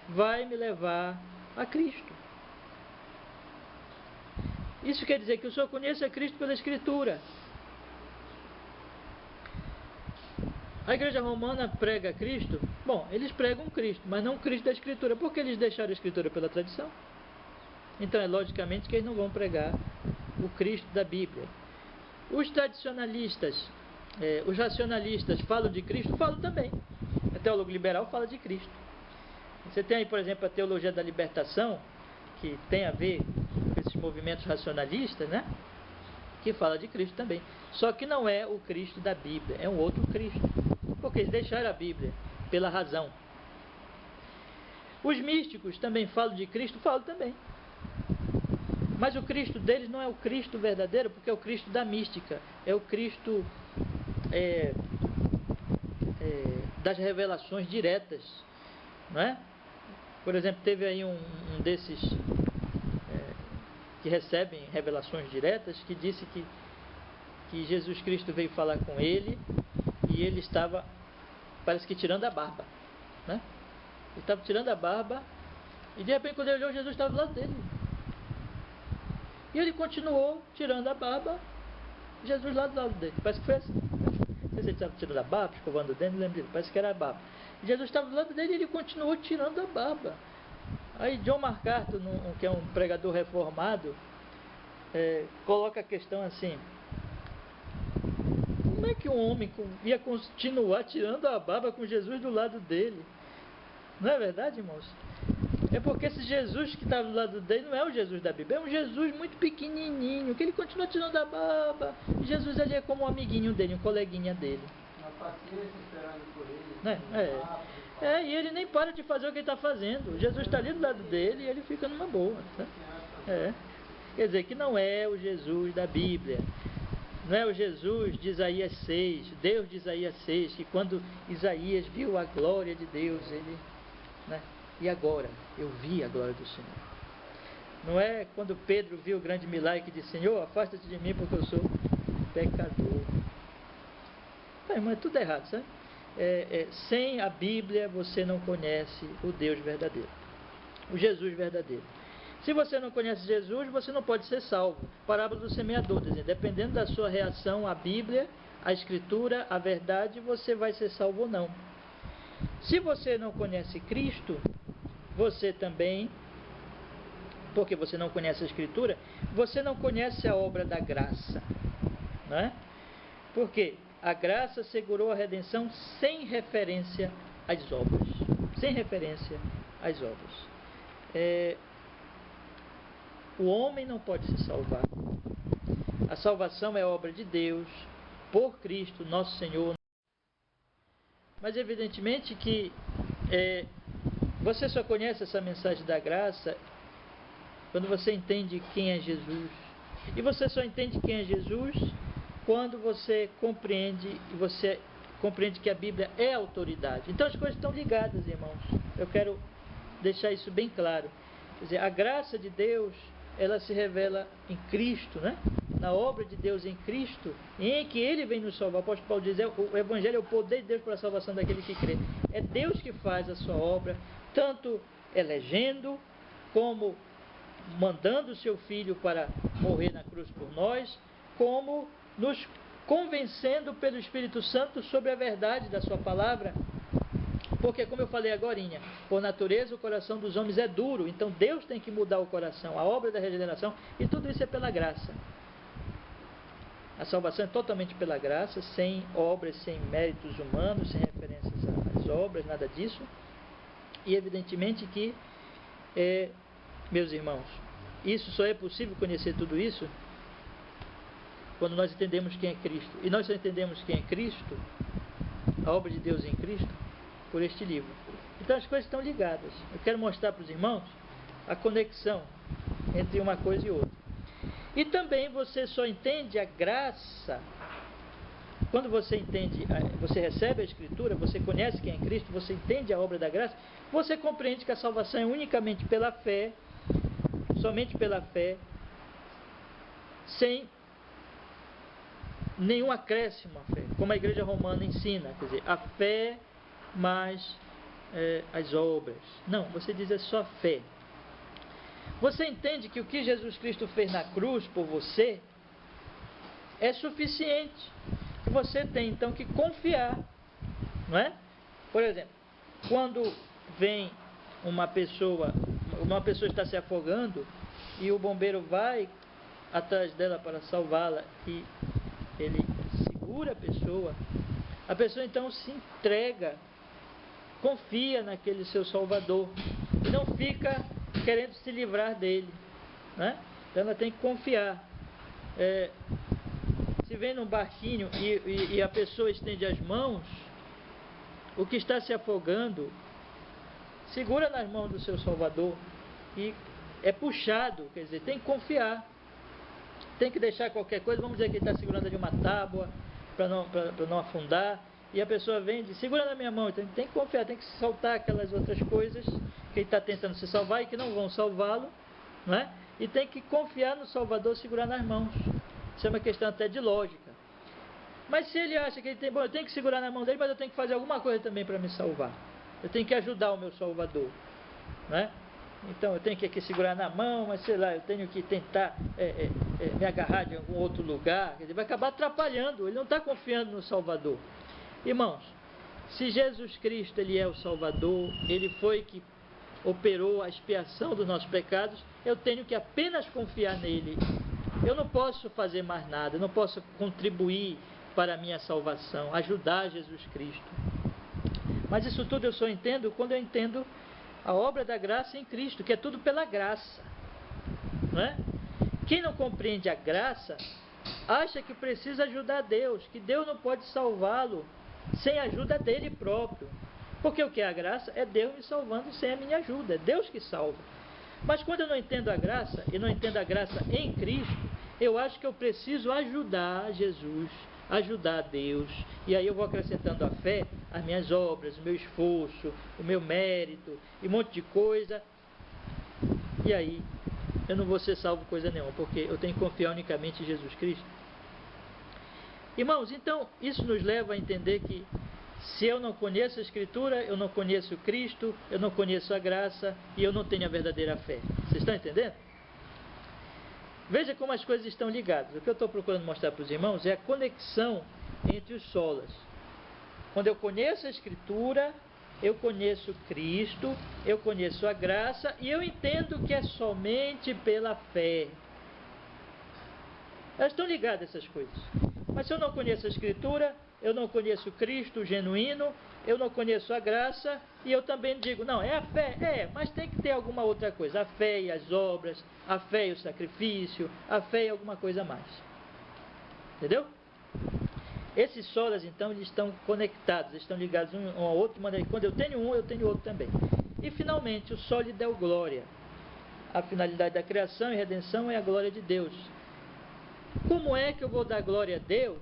vai me levar a Cristo. Isso quer dizer que eu só conheço a Cristo pela Escritura. A igreja romana prega Cristo? Bom, eles pregam Cristo, mas não o Cristo da Escritura. Por que eles deixaram a Escritura pela tradição? Então é logicamente que eles não vão pregar o Cristo da Bíblia. Os tradicionalistas, os racionalistas falam de Cristo? Falam também. A teólogo liberal fala de Cristo. Você tem aí, por exemplo, a teologia da libertação, que tem a ver com esses movimentos racionalistas, né? Que fala de Cristo também. Só que não é o Cristo da Bíblia, é um outro Cristo. Porque eles deixaram a Bíblia pela razão. Os místicos também falam de Cristo? Falam também. Mas o Cristo deles não é o Cristo verdadeiro, porque é o Cristo da mística. É o Cristo das revelações diretas. Não é? Por exemplo, teve aí um desses que recebem revelações diretas, que disse que Jesus Cristo veio falar com ele e ele estava, parece que tirando a barba, né? Ele estava tirando a barba e de repente quando ele olhou, Jesus estava do lado dele. E ele continuou tirando a barba, Jesus lá do lado dele. Parece que foi assim. Não sei se ele estava tirando a barba, escovando o dente, não lembro, parece que era a barba. E Jesus estava do lado dele e ele continuou tirando a barba. Aí John MacArthur, que é um pregador reformado, coloca a questão assim: como é que um homem ia continuar tirando a barba com Jesus do lado dele? Não é verdade, irmãos? É porque esse Jesus que estava do lado dele não é o Jesus da Bíblia, é um Jesus muito pequenininho, que ele continua tirando a barba. Jesus ali é como um amiguinho dele, um coleguinha dele. Uma paciência esperando por ele. Né? E ele nem para de fazer o que ele está fazendo. Jesus está ali do lado dele e ele fica numa boa. Tá? Quer dizer, que não é o Jesus da Bíblia. Não é o Jesus de Isaías 6, Deus de Isaías 6, que quando Isaías viu a glória de Deus, ele... Né? E agora eu vi a glória do Senhor. Não é quando Pedro viu o grande milagre que disse: Senhor, afasta-te de mim porque eu sou pecador. Mas tudo errado, sabe? Sem a Bíblia você não conhece o Deus verdadeiro, o Jesus verdadeiro. Se você não conhece Jesus, você não pode ser salvo. Parábola do semeador, dizendo, dependendo da sua reação à Bíblia, à Escritura, à verdade, você vai ser salvo ou não. Se você não conhece Cristo, você também, porque você não conhece a Escritura, você não conhece a obra da graça, não é? Porque a graça segurou a redenção sem referência às obras. Sem referência às obras. O homem não pode se salvar. A salvação é obra de Deus, por Cristo, nosso Senhor. Mas evidentemente que você só conhece essa mensagem da graça quando você entende quem é Jesus. E você só entende quem é Jesus quando você compreende que a Bíblia é autoridade. Então as coisas estão ligadas, irmãos. Eu quero deixar isso bem claro. Quer dizer, a graça de Deus, ela se revela em Cristo, né? Na obra de Deus em Cristo, em que Ele vem nos salvar. O apóstolo Paulo diz, o Evangelho é o poder de Deus para a salvação daquele que crê. É Deus que faz a sua obra, tanto elegendo, como mandando o seu Filho para morrer na cruz por nós, como nos convencendo pelo Espírito Santo sobre a verdade da sua palavra. Porque, como eu falei agorinha, por natureza o coração dos homens é duro, então Deus tem que mudar o coração, a obra da regeneração, e tudo isso é pela graça. A salvação é totalmente pela graça, sem obras, sem méritos humanos, sem referências às obras, nada disso. E evidentemente que, meus irmãos, isso só é possível conhecer tudo isso quando nós entendemos quem é Cristo. E nós só entendemos quem é Cristo, a obra de Deus em Cristo, por este livro. Então as coisas estão ligadas. Eu quero mostrar para os irmãos a conexão entre uma coisa e outra. E também você só entende a graça quando você entende, você recebe a Escritura, você conhece quem é Cristo, você entende a obra da graça, você compreende que a salvação é unicamente pela fé, somente pela fé, sem nenhum acréscimo à fé, como a Igreja Romana ensina, quer dizer, a fé mais as obras. Não, você diz é só fé. Você entende que o que Jesus Cristo fez na cruz por você é suficiente, que você tem então que confiar, não é? Por exemplo, quando vem uma pessoa está se afogando e o bombeiro vai atrás dela para salvá-la e ele segura a pessoa então se entrega, confia naquele seu Salvador e não fica querendo se livrar dele, né? Então ela tem que confiar. Se vem num barquinho e a pessoa estende as mãos, o que está se afogando segura nas mãos do seu Salvador e é puxado, quer dizer, tem que confiar, tem que deixar qualquer coisa, vamos dizer que ele está segurando de uma tábua para não afundar, e a pessoa vem e diz, segura na minha mão, então tem que confiar, tem que soltar aquelas outras coisas que ele está tentando se salvar e que não vão salvá-lo, não é? E tem que confiar no Salvador, segurar nas mãos. Isso é uma questão até de lógica. Mas se ele acha que ele tem, bom, eu tenho que segurar na mão dele, mas eu tenho que fazer alguma coisa também para me salvar, eu tenho que ajudar o meu Salvador, não é? Então eu tenho que aqui segurar na mão, mas sei lá, eu tenho que tentar me agarrar de algum outro lugar, quer dizer, vai acabar atrapalhando, ele não está confiando no Salvador. Irmãos, se Jesus Cristo ele é o Salvador, ele foi que operou a expiação dos nossos pecados, eu tenho que apenas confiar nele Eu não posso fazer mais nada, eu não posso contribuir para a minha salvação, ajudar Jesus Cristo. Mas isso tudo eu só entendo quando eu entendo a obra da graça em Cristo, que é tudo pela graça, não é? Quem não compreende a graça, acha que precisa ajudar Deus, que Deus não pode salvá-lo sem a ajuda dele próprio. Porque o que é a graça? É Deus me salvando sem a minha ajuda, é Deus que salva. Mas quando eu não entendo a graça, e não entendo a graça em Cristo, eu acho que eu preciso ajudar Jesus, ajudar Deus, e aí eu vou acrescentando a fé, as minhas obras, o meu esforço, o meu mérito, e um monte de coisa, e aí eu não vou ser salvo coisa nenhuma, porque eu tenho que confiar unicamente em Jesus Cristo. Irmãos, então isso nos leva a entender que se eu não conheço a Escritura, eu não conheço Cristo, eu não conheço a graça e eu não tenho a verdadeira fé. Vocês estão entendendo? Veja como as coisas estão ligadas. O que eu estou procurando mostrar para os irmãos é a conexão entre os solas. Quando eu conheço a Escritura, eu conheço Cristo, eu conheço a graça e eu entendo que é somente pela fé. Elas estão ligadas, essas coisas. Mas se eu não conheço a Escritura, eu não conheço Cristo genuíno, eu não conheço a graça, e eu também digo, não, é a fé, mas tem que ter alguma outra coisa, a fé e as obras, a fé e o sacrifício, a fé e alguma coisa mais. Entendeu? Esses solas, então, eles estão conectados, estão ligados um ao outro, de maneira que quando eu tenho um, eu tenho outro também. E finalmente, o sol lhe deu glória. A finalidade da criação e redenção é a glória de Deus. Como é que eu vou dar glória a Deus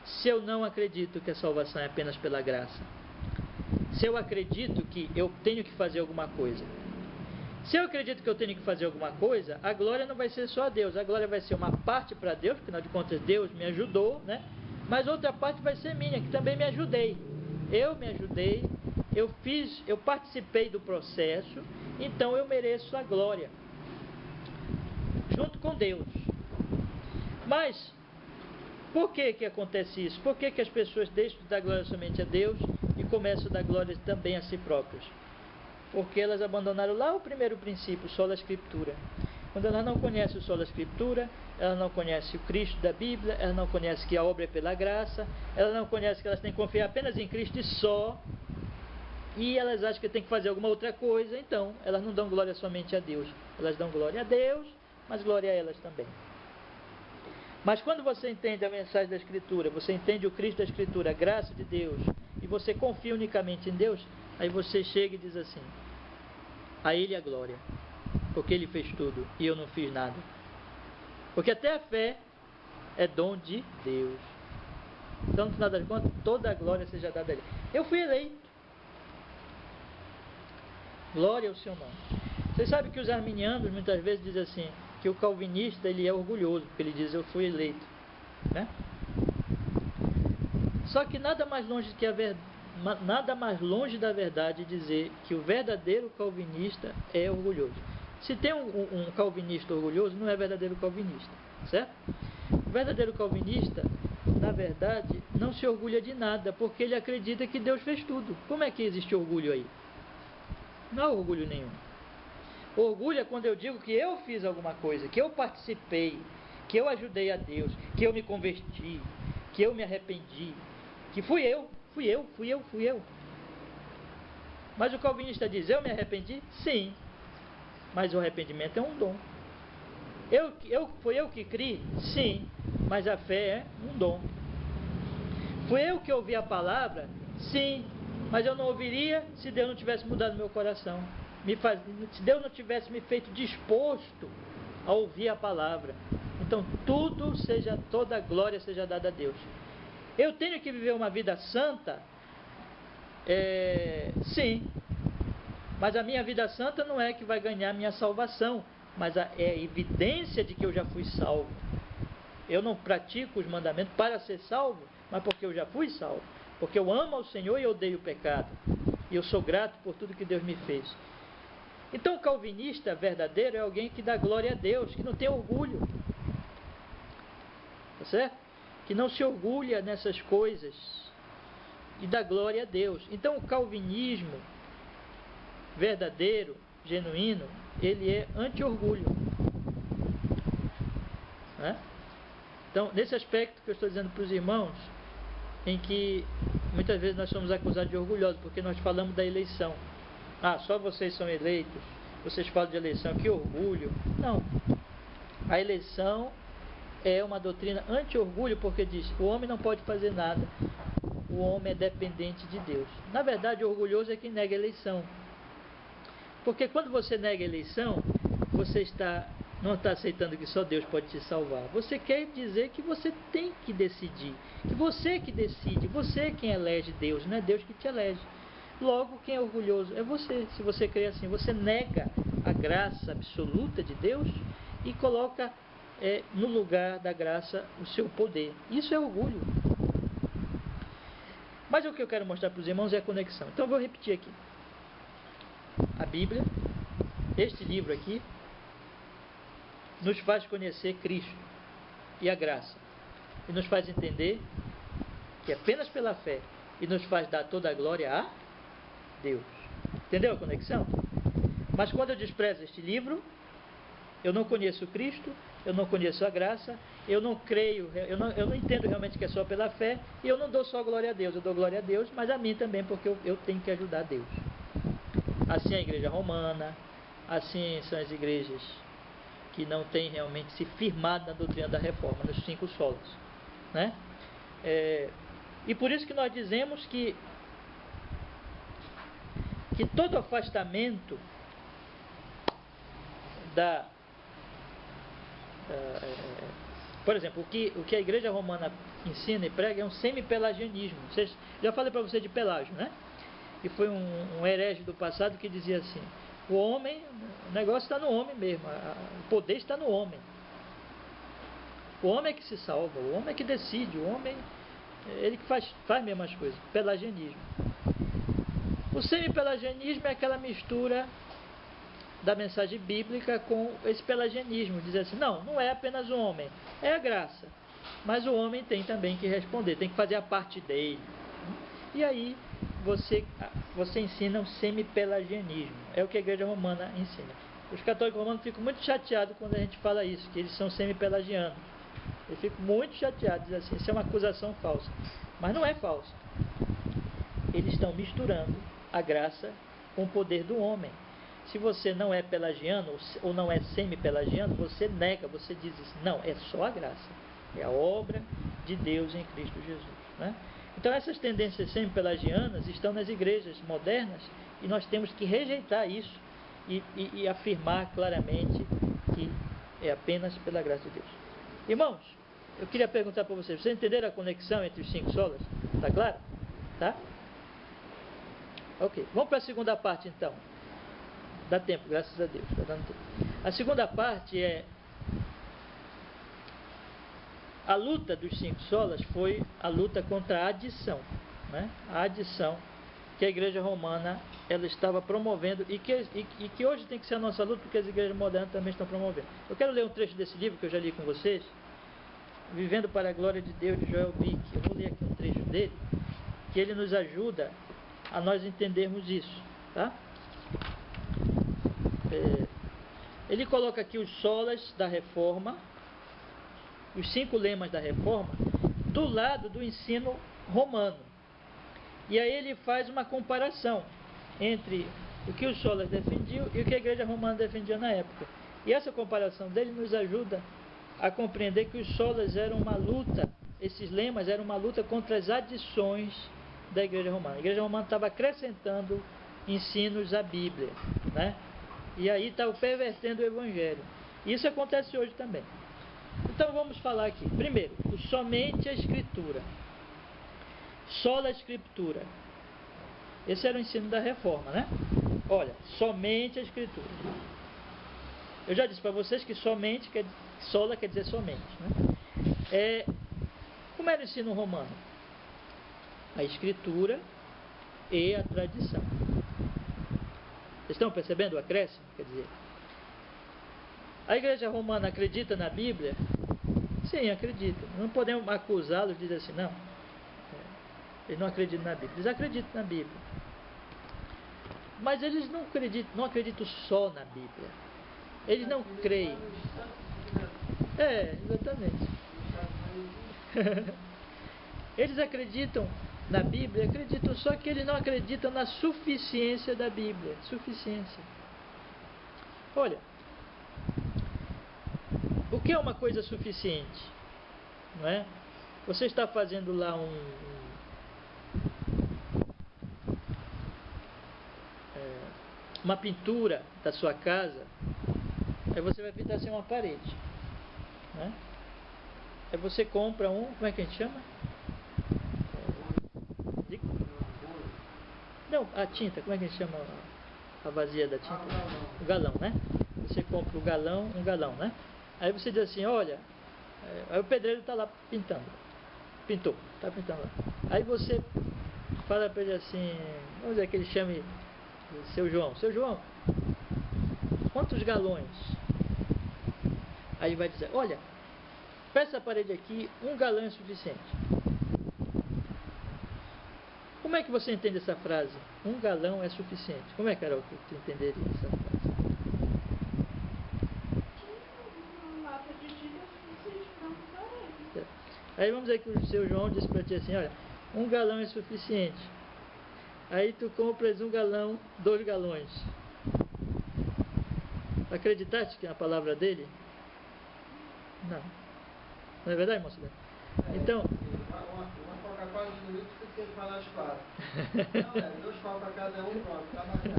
se eu não acredito que a salvação é apenas pela graça? Se eu acredito que eu tenho que fazer alguma coisa. Se eu acredito que eu tenho que fazer alguma coisa, a glória não vai ser só a Deus. A glória vai ser uma parte para Deus, afinal de contas Deus me ajudou, né? Mas outra parte vai ser minha, que também me ajudei. Eu me ajudei, eu participei do processo, então eu mereço a glória. Junto com Deus. Mas, por que acontece isso? Por que as pessoas deixam de dar glória somente a Deus e começam a dar glória também a si próprios? Porque elas abandonaram lá o primeiro princípio, sola Escritura. Quando elas não conhecem o sola Escritura, elas não conhecem o Cristo da Bíblia, elas não conhecem que a obra é pela graça, elas não conhecem que elas têm que confiar apenas em Cristo e só, e elas acham que tem que fazer alguma outra coisa, então elas não dão glória somente a Deus, elas dão glória a Deus, mas glória a elas também. Mas quando você entende a mensagem da Escritura, você entende o Cristo da Escritura, a graça de Deus, e você confia unicamente em Deus, aí você chega e diz assim, a Ele a glória, porque Ele fez tudo e eu não fiz nada. Porque até a fé é dom de Deus. Então, no final das contas, toda a glória seja dada a Ele. Eu fui eleito. Glória ao seu nome. Vocês sabem que os arminianos muitas vezes dizem assim, que o calvinista ele é orgulhoso, porque ele diz, eu fui eleito, né? Só que nada mais longe da verdade dizer que o verdadeiro calvinista é orgulhoso. Se tem um calvinista orgulhoso, não é verdadeiro calvinista, certo? O verdadeiro calvinista, na verdade, não se orgulha de nada, porque ele acredita que Deus fez tudo. Como é que existe orgulho aí? Não há orgulho nenhum. Orgulho é quando eu digo que eu fiz alguma coisa, que eu participei, que eu ajudei a Deus, que eu me converti, que eu me arrependi, que fui eu. Mas o calvinista diz, eu me arrependi? Sim, mas o arrependimento é um dom. Fui eu que criei? Sim, mas a fé é um dom. Fui eu que ouvi a palavra? Sim, mas eu não ouviria se Deus não tivesse mudado meu coração. Se Deus não tivesse me feito disposto a ouvir a palavra. Então toda a glória seja dada a Deus. Eu tenho que viver uma vida santa? Sim, mas a minha vida santa não é que vai ganhar minha salvação, mas é a evidência de que eu já fui salvo. Eu não pratico os mandamentos para ser salvo, mas porque eu já fui salvo, porque eu amo ao Senhor e odeio o pecado, e eu sou grato por tudo que Deus me fez. Então o calvinista verdadeiro é alguém que dá glória a Deus, que não tem orgulho, tá certo? Que não se orgulha nessas coisas e dá glória a Deus. Então o calvinismo verdadeiro, genuíno, ele é anti-orgulho. né? Então, nesse aspecto que eu estou dizendo para os irmãos, em que muitas vezes nós somos acusados de orgulhosos, porque nós falamos da eleição. Ah, só vocês são eleitos, vocês falam de eleição, que orgulho. Não. A eleição é uma doutrina anti-orgulho, porque diz, o homem não pode fazer nada, o homem é dependente de Deus. Na verdade, o orgulhoso é quem nega a eleição. Porque quando você nega a eleição, você não está aceitando que só Deus pode te salvar. Você quer dizer que você tem que decidir, que você que decide, você é quem elege Deus, não é Deus que te elege. Logo, quem é orgulhoso é você. Se você crê assim, você nega a graça absoluta de Deus e coloca no lugar da graça o seu poder. Isso é orgulho. Mas o que eu quero mostrar para os irmãos é a conexão. Então eu vou repetir aqui. A Bíblia, este livro aqui, nos faz conhecer Cristo e a graça. E nos faz entender que é apenas pela fé. E nos faz dar toda a glória a Deus. Entendeu a conexão? Mas quando eu desprezo este livro, eu não conheço Cristo, eu não conheço a graça, eu não creio, eu não entendo realmente que é só pela fé, e eu não dou só glória a Deus, eu dou glória a Deus, mas a mim também, porque eu tenho que ajudar Deus. Assim é a igreja romana, assim são as igrejas que não têm realmente se firmado na doutrina da reforma, nos 5 solas, né? E por isso que nós dizemos que todo afastamento por exemplo, o que a igreja romana ensina e prega é um semi-pelagianismo. Já falei para você de Pelágio, né? E foi um herege do passado que dizia assim: o homem, o negócio está no homem mesmo, o poder está no homem. O homem é que se salva, o homem é que decide, o homem, ele que faz mesmo as coisas. Pelagianismo. O semi-pelagianismo é aquela mistura da mensagem bíblica com esse pelagianismo, dizer assim, não é apenas o homem, é a graça, mas o homem tem também que responder, tem que fazer a parte dele. E aí você ensina um semi-pelagianismo, é o que a igreja romana ensina. Os católicos romanos ficam muito chateados quando a gente fala isso, que eles são semi-pelagianos. Eles ficam muito chateados, dizem assim, isso é uma acusação falsa. Mas não é falsa. Eles estão misturando a graça com o poder do homem. Se você não é pelagiano ou não é semi-pelagiano, você nega, você diz isso. Não, é só a graça. É a obra de Deus em Cristo Jesus, né? Então essas tendências semi-pelagianas estão nas igrejas modernas e nós temos que rejeitar isso e afirmar claramente que é apenas pela graça de Deus. Irmãos, eu queria perguntar para vocês entenderam a conexão entre os 5 solas? Está claro? Tá? Ok, vamos para a segunda parte então. Dá tempo, graças a Deus, está dando tempo. A segunda parte é a luta dos 5 solas foi a luta contra a adição, né? A adição que a igreja romana ela estava promovendo e que hoje tem que ser a nossa luta, porque as igrejas modernas também estão promovendo. Eu quero ler um trecho desse livro que eu já li com vocês, Vivendo para a Glória de Deus, de Joel Bick. Eu vou ler aqui um trecho dele, que ele nos ajuda a nós entendermos isso, tá? Ele coloca aqui os solas da reforma, os 5 lemas da reforma, do lado do ensino romano. E aí ele faz uma comparação entre o que os solas defendiam e o que a igreja romana defendia na época. E essa comparação dele nos ajuda a compreender que os solas eram uma luta, esses lemas eram uma luta contra as adições da igreja romana. A igreja romana estava acrescentando ensinos à Bíblia, né? E aí estava pervertendo o evangelho. Isso acontece hoje também. Então vamos falar aqui. Primeiro, somente a escritura. Sola escritura. Esse era o ensino da reforma, né? Olha, somente a escritura. Eu já disse para vocês que somente, sola quer dizer somente, né? Como era o ensino romano? A escritura e a tradição. Vocês estão percebendo o acréscimo? Quer dizer, a igreja romana acredita na Bíblia? Sim, acredita. Não podemos acusá-los de dizer assim, não. Eles não acreditam na Bíblia. Eles acreditam na Bíblia. Mas eles não acreditam só na Bíblia. Eles não creem. Exatamente. Eles acreditam na Bíblia, acreditam, só que eles não acreditam na suficiência da Bíblia. Suficiência. Olha, o que é uma coisa suficiente? Não é? Você está fazendo lá uma pintura da sua casa, aí você vai pintar assim uma parede, né? Aí você compra como é que a gente chama? Não, a tinta, como é que a gente chama a vazia da tinta? O galão, né? Você compra um galão, né? Aí você diz assim, olha, aí o pedreiro está lá pintando, está pintando lá. Aí você fala para ele assim, vamos dizer que ele chame seu João, quantos galões? Aí vai dizer, olha, para essa parede aqui, 1 galão é suficiente. Como é que você entende essa frase? 1 galão é suficiente. Como é, Carol, que tu entenderia essa frase? Aí vamos dizer que o seu João disse para ti assim, olha, 1 galão é suficiente. Aí tu compras 1 galão, 2 galões. Acreditaste que é a palavra dele? Não. Não é verdade, moça? Então... Uma Coca-Cola de 1 litro você tem que falar as 4. Não, 2 pau para cada um, pronto, tá bacana.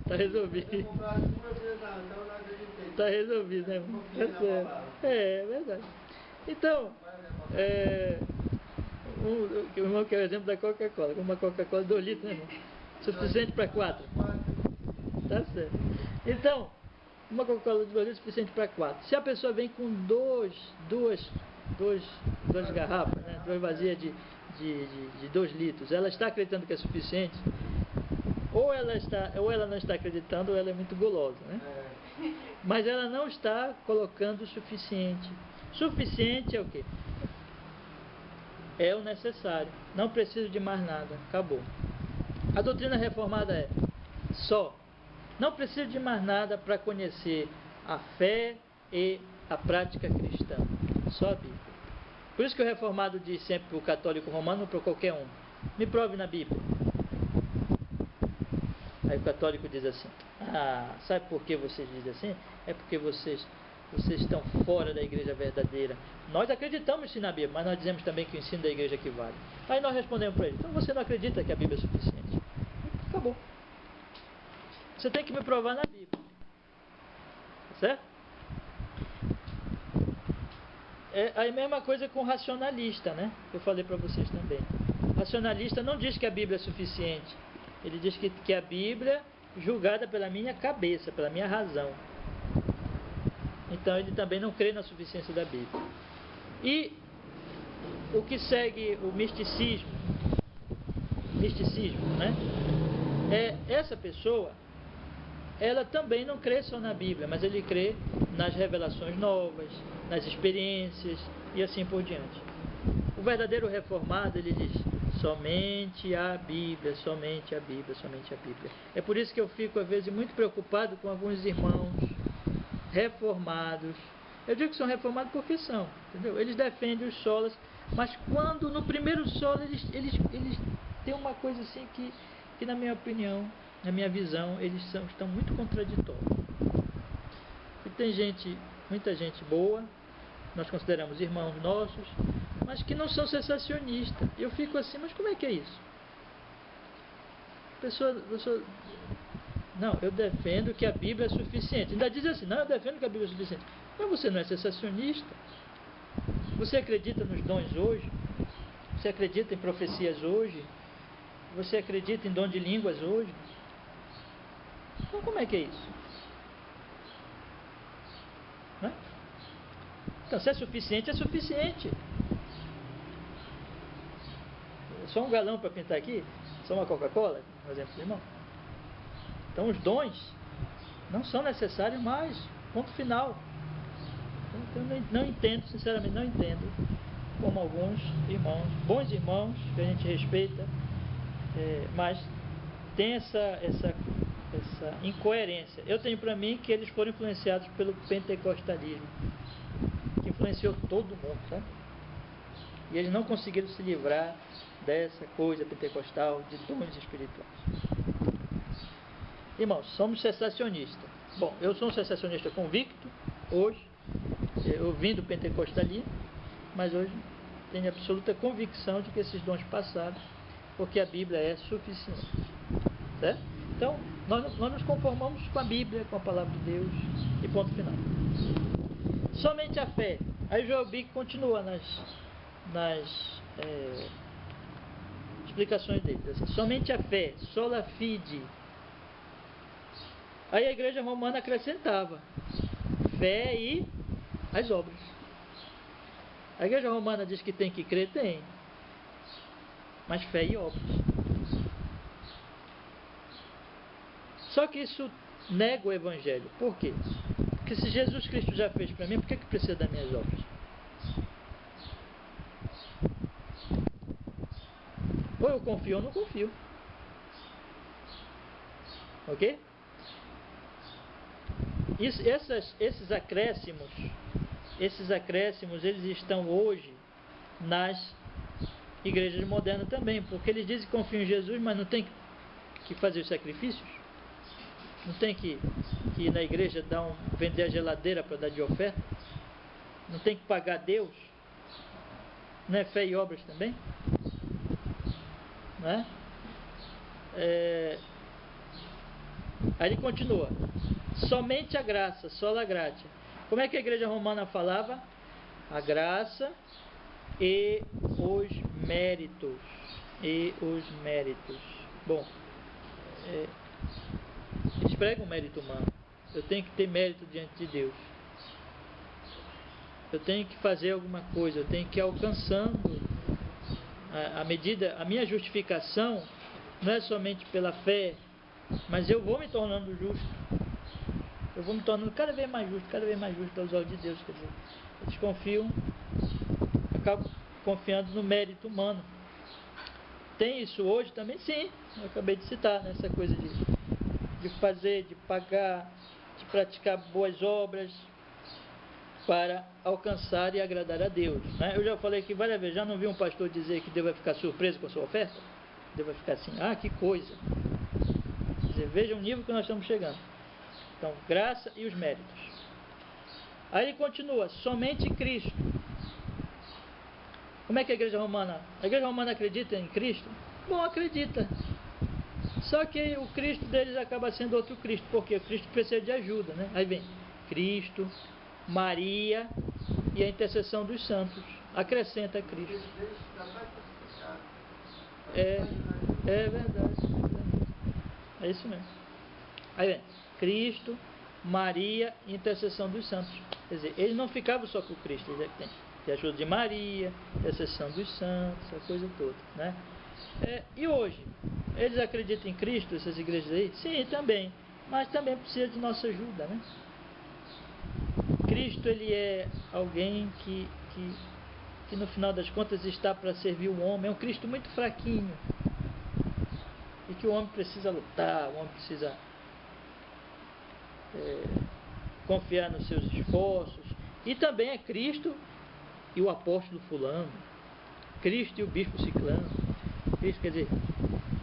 Tá resolvido. Eu comprar 2 vezes, então não acreditei. Tá resolvido, né? É verdade. Então, o irmão quer o exemplo da Coca-Cola. Uma Coca-Cola de 2 litros, né, irmão? Suficiente para 4. Tá certo. Então, uma Coca-Cola de 2 litros é suficiente para 4. Se a pessoa vem com duas garrafas, né, 2 vazias de 2 litros, ela está acreditando que é suficiente? Ou ela não está acreditando, ou ela é muito gulosa, né? Mas ela não está colocando o suficiente. Suficiente é o quê? É o necessário. Não preciso de mais nada. Acabou. A doutrina reformada é só. Não preciso de mais nada para conhecer a fé e a prática cristã. Só a Bíblia. Por isso que o reformado diz sempre para o católico romano ou para qualquer um: me prove na Bíblia. Aí o católico diz assim: sabe por que vocês dizem assim? É porque vocês estão fora da igreja verdadeira. Nós acreditamos sim na Bíblia, mas nós dizemos também que o ensino da igreja equivale. Aí nós respondemos para ele: então você não acredita que a Bíblia é suficiente? Acabou. Você tem que me provar na Bíblia. Certo? É a mesma coisa com o racionalista, né? Eu falei para vocês também. O racionalista não diz que a Bíblia é suficiente. Ele diz que a Bíblia é julgada pela minha cabeça, pela minha razão. Então ele também não crê na suficiência da Bíblia. E o que segue o misticismo, né? Essa pessoa, ela também não crê só na Bíblia, mas ele crê nas revelações novas, nas experiências e assim por diante. O verdadeiro reformado, ele diz: somente a Bíblia, somente a Bíblia, somente a Bíblia. É por isso que eu fico às vezes muito preocupado com alguns irmãos reformados. Eu digo que são reformados porque são, entendeu? Eles defendem os solas, mas quando no primeiro solo eles têm uma coisa assim que na minha opinião, na minha visão, eles estão muito contraditórios. E tem muita gente boa, nós consideramos irmãos nossos, mas que não são sensacionistas. Eu fico assim, mas como é que é isso? Pessoa, não, eu defendo que a Bíblia é suficiente. Ainda diz assim: não, eu defendo que a Bíblia é suficiente. Mas você não é sensacionista? Você acredita nos dons hoje? Você acredita em profecias hoje? Você acredita em dom de línguas hoje? Então como é que é isso? Não é? Então, se é suficiente, é suficiente. Só 1 galão para pintar aqui? Só uma Coca-Cola? Por exemplo, irmão. Então os dons não são necessários mais. Ponto final. Então eu não entendo, sinceramente não entendo, como alguns irmãos, bons irmãos, que a gente respeita, mas tem essa incoerência. Eu tenho para mim que eles foram influenciados pelo pentecostalismo, que influenciou todo mundo, sabe? E eles não conseguiram se livrar dessa coisa pentecostal de dons espirituais. Irmãos, somos cessacionistas. Bom, eu sou um cessacionista convicto hoje, eu vim do pentecostalismo, mas hoje tenho absoluta convicção de que esses dons passaram, porque a Bíblia é suficiente, certo? Então, nós nos conformamos com a Bíblia, com a palavra de Deus, e ponto final. Somente a fé. Aí o Joel Bick continua nas explicações dele, assim, somente a fé, sola fide. Aí a igreja romana acrescentava fé e as obras. A igreja romana diz que tem que crer, tem, mas fé e obras. Só que isso nega o evangelho. Por quê? Porque se Jesus Cristo já fez para mim, por que precisa das minhas obras? Ou eu confio ou não confio. Ok? Esses acréscimos, eles estão hoje nas igrejas modernas também, porque eles dizem que confiam em Jesus, mas não tem que fazer os sacrifícios, não tem que ir na igreja vender a geladeira para dar de oferta, não tem que pagar a Deus, não é fé e obras também? Não é? Aí ele continua, somente a graça, sola gratia. Como é que a igreja romana falava? A graça e os méritos. Bom, eles pregam o mérito humano. Eu tenho que ter mérito diante de Deus. Eu tenho que fazer alguma coisa, eu tenho que ir alcançando a minha justificação não é somente pela fé, mas eu vou me tornando justo. Eu vou me tornando cada vez mais justo aos olhos de Deus. Quer dizer, eles acabam confiando no mérito humano. Tem isso hoje também? Sim, eu acabei de citar, né? Essa coisa de fazer, de pagar, de praticar boas obras para alcançar e agradar a Deus, né? Eu já falei aqui várias vezes, já não vi um pastor dizer que Deus vai ficar surpreso com a sua oferta? Deus vai ficar assim, que coisa. Quer dizer, veja o nível que nós estamos chegando. Então, graça e os méritos. Aí ele continua, somente Cristo. Como é que a igreja romana acredita em Cristo? Bom, acredita. Só que o Cristo deles acaba sendo outro Cristo, porque o Cristo precisa de ajuda, né? Aí vem Cristo, Maria e a intercessão dos santos. Acrescenta Cristo. É verdade. É isso mesmo. Aí vem Cristo, Maria e intercessão dos santos. Quer dizer, eles não ficavam só com Cristo, eles tem a ajuda de Maria, intercessão dos santos, a coisa toda, né? E hoje, eles acreditam em Cristo, essas igrejas aí? Sim, também, mas também precisa de nossa ajuda, né? Cristo, ele é alguém que no final das contas está para servir o homem. É um Cristo muito fraquinho e que o homem precisa lutar, o homem precisa confiar nos seus esforços. E também é Cristo e o apóstolo fulano, Cristo e o bispo ciclano. Cristo, quer dizer,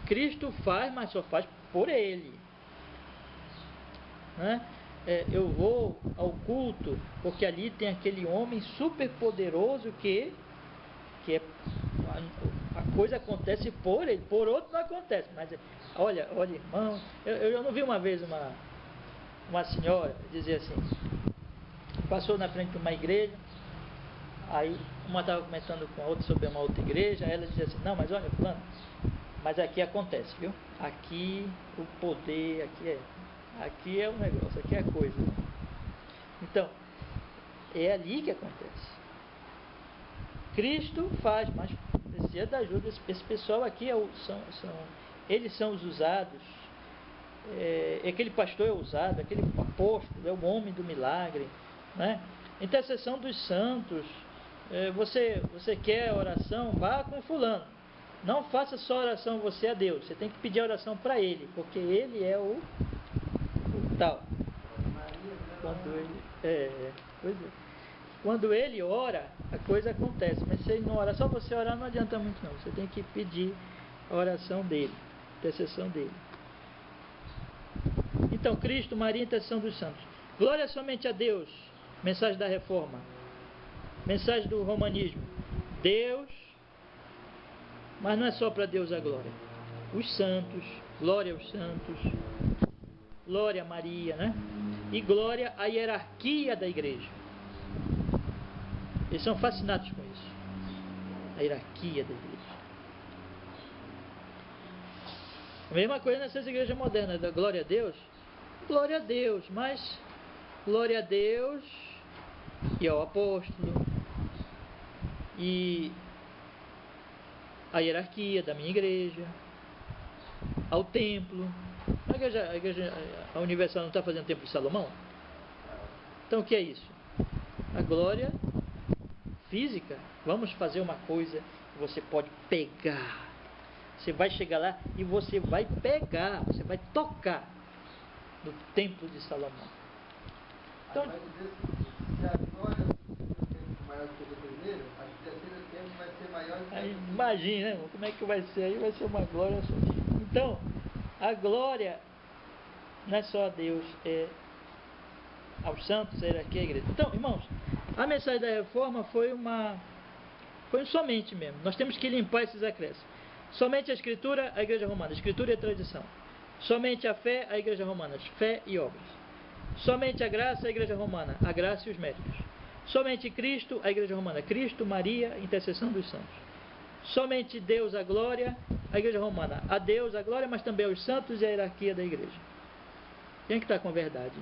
Cristo faz, mas só faz por ele, né? Eu vou ao culto porque ali tem aquele homem super poderoso que a coisa acontece por ele, por outro não acontece. Mas olha irmão, eu não vi uma vez uma senhora dizer assim, passou na frente de uma igreja, aí uma estava comentando com a outra sobre uma outra igreja, aí ela dizia assim, não, mas olha fulano, mas aqui acontece, viu? Aqui o poder, aqui é o negócio, aqui é a coisa. Então, é ali que acontece. Cristo faz, mas precisa da ajuda. Esse pessoal aqui eles são os usados. Aquele pastor é usado, aquele apóstolo é o homem do milagre, né? Intercessão dos santos. Você quer oração? Vá com fulano. Não faça só oração você a Deus. Você tem que pedir oração para ele, porque ele é o tal. Quando ele pois é. quando ele ora, a coisa acontece. Mas se ele não ora, só você orar não adianta muito não. Você tem que pedir a oração dele, a intercessão dele. Então, Cristo, Maria, intercessão dos santos. Glória somente a Deus. Mensagem da Reforma. Mensagem do romanismo. Deus, mas não é só para Deus a glória. Os santos, glória aos santos, glória a Maria, né? E glória à hierarquia da igreja. Eles são fascinados com isso. A hierarquia da igreja. A mesma coisa nessas igrejas modernas, da glória a Deus, mas glória a Deus e ao apóstolo e a hierarquia da minha igreja, ao templo. A Universal não está fazendo o templo de Salomão? Então o que é isso? A glória física. Vamos fazer uma coisa que você pode pegar. Você vai chegar lá e você vai pegar, você vai tocar no templo de Salomão. Então, se a glória do templo maior do que do primeiro, a terceira templo vai ser maior do que aí, imagina, né? Como é que vai ser aí? Vai ser uma glória só. Então, a glória não é só a Deus, é aos santos, é aqui a igreja. Então, irmãos, a mensagem da reforma foi um somente mesmo. Nós temos que limpar esses acréscimos. Somente a Escritura, a Igreja Romana. Escritura e tradição. Somente a fé, a Igreja Romana. Fé e obras. Somente a graça, a Igreja Romana. A graça e os méritos. Somente Cristo, a Igreja Romana. Cristo, Maria, intercessão dos santos. Somente Deus, a glória, a Igreja Romana. A Deus, a glória, mas também aos santos e a hierarquia da Igreja. Quem é que está com a verdade?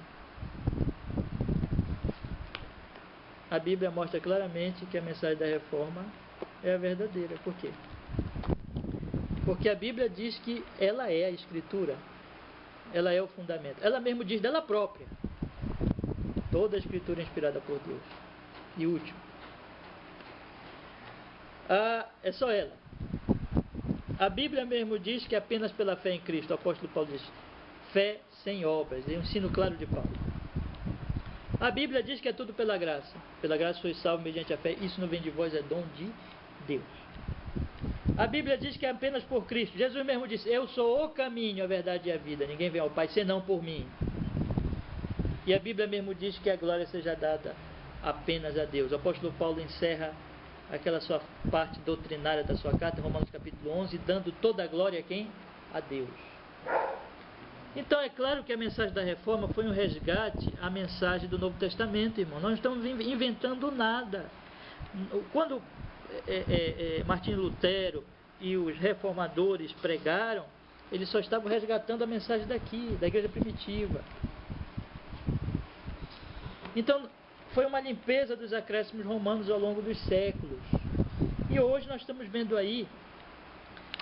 A Bíblia mostra claramente que a mensagem da reforma é a verdadeira. Por quê? Porque a Bíblia diz que ela é a Escritura, ela é o fundamento. Ela mesmo diz dela própria: toda a Escritura é inspirada por Deus e útil. É só ela. A Bíblia mesmo diz que apenas pela fé em Cristo. O apóstolo Paulo diz: fé sem obras. É um ensino claro de Paulo. A Bíblia diz que é tudo pela graça. Pela graça sois salvos mediante a fé. Isso não vem de vós, é dom de Deus. A Bíblia diz que é apenas por Cristo. Jesus mesmo disse: eu sou o caminho, a verdade e a vida. Ninguém vem ao Pai senão por mim. E a Bíblia mesmo diz que a glória seja dada apenas a Deus. O apóstolo Paulo encerra aquela sua parte doutrinária da sua carta, Romanos capítulo 11, dando toda a glória a quem? A Deus. Então é claro que a mensagem da reforma foi um resgate à mensagem do Novo Testamento, irmão. Nós não estamos inventando nada. Quando Martinho Lutero e os reformadores pregaram, eles só estavam resgatando a mensagem daqui, da igreja primitiva. Então foi uma limpeza dos acréscimos romanos ao longo dos séculos. E hoje nós estamos vendo aí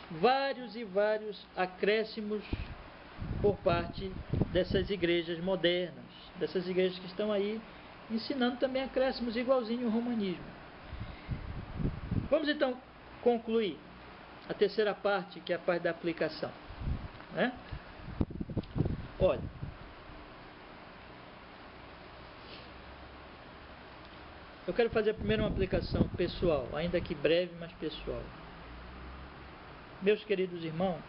vários e vários acréscimos por parte dessas igrejas modernas, dessas igrejas que estão aí ensinando também acréscimos igualzinho ao romanismo. Vamos então concluir a terceira parte, que é a parte da aplicação, né? Olha, eu quero fazer primeiro uma aplicação pessoal, ainda que breve, mas pessoal. Meus queridos irmãos,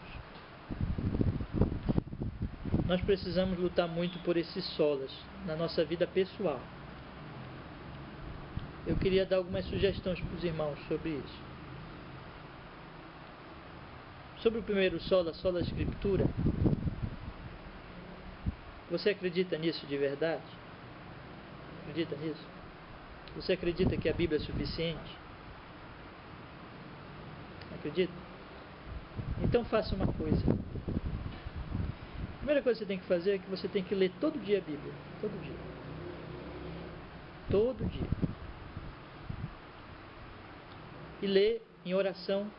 nós precisamos lutar muito por esses solas na nossa vida pessoal. Eu queria dar algumas sugestões para os irmãos sobre isso. Sobre o primeiro sola, sola escritura. Você acredita nisso de verdade? Acredita nisso? Você acredita que a Bíblia é suficiente? Acredita? Então faça uma coisa. A primeira coisa que você tem que fazer é que você tem que ler todo dia a Bíblia. Todo dia. Todo dia. E ler em oração,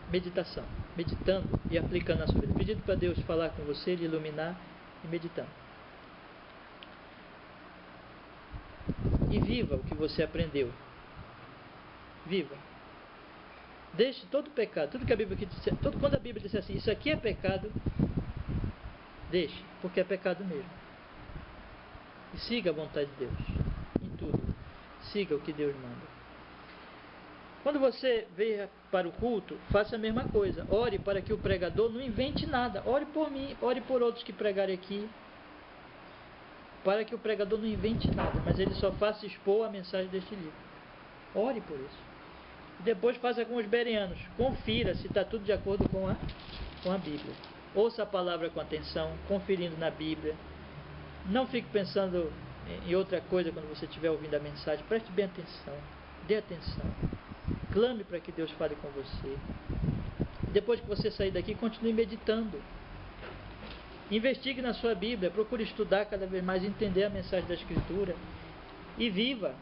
meditação. Meditando e aplicando na sua vida. Pedindo para Deus falar com você, lhe iluminar e meditando. E viva o que você aprendeu. Viva. Deixe todo pecado, tudo que a Bíblia disser, quando a Bíblia disser assim, isso aqui é pecado, deixe, porque é pecado mesmo. E siga a vontade de Deus em tudo. siga o que Deus manda. Quando você veio para o culto, faça a mesma coisa. Ore para que o pregador não invente nada. Ore por mim, ore por outros que pregarem aqui. Para que o pregador não invente nada, mas ele só faça expor a mensagem deste livro. Ore por isso. Depois faça com os bereanos. Confira se está tudo de acordo com a Bíblia. Ouça a palavra com atenção, conferindo na Bíblia. Não fique pensando em outra coisa quando você estiver ouvindo a mensagem. Preste bem atenção. Dê atenção. Clame para que Deus fale com você. Depois que você sair daqui, continue meditando. Investigue na sua Bíblia. Procure estudar cada vez mais, entender a mensagem da Escritura. E viva.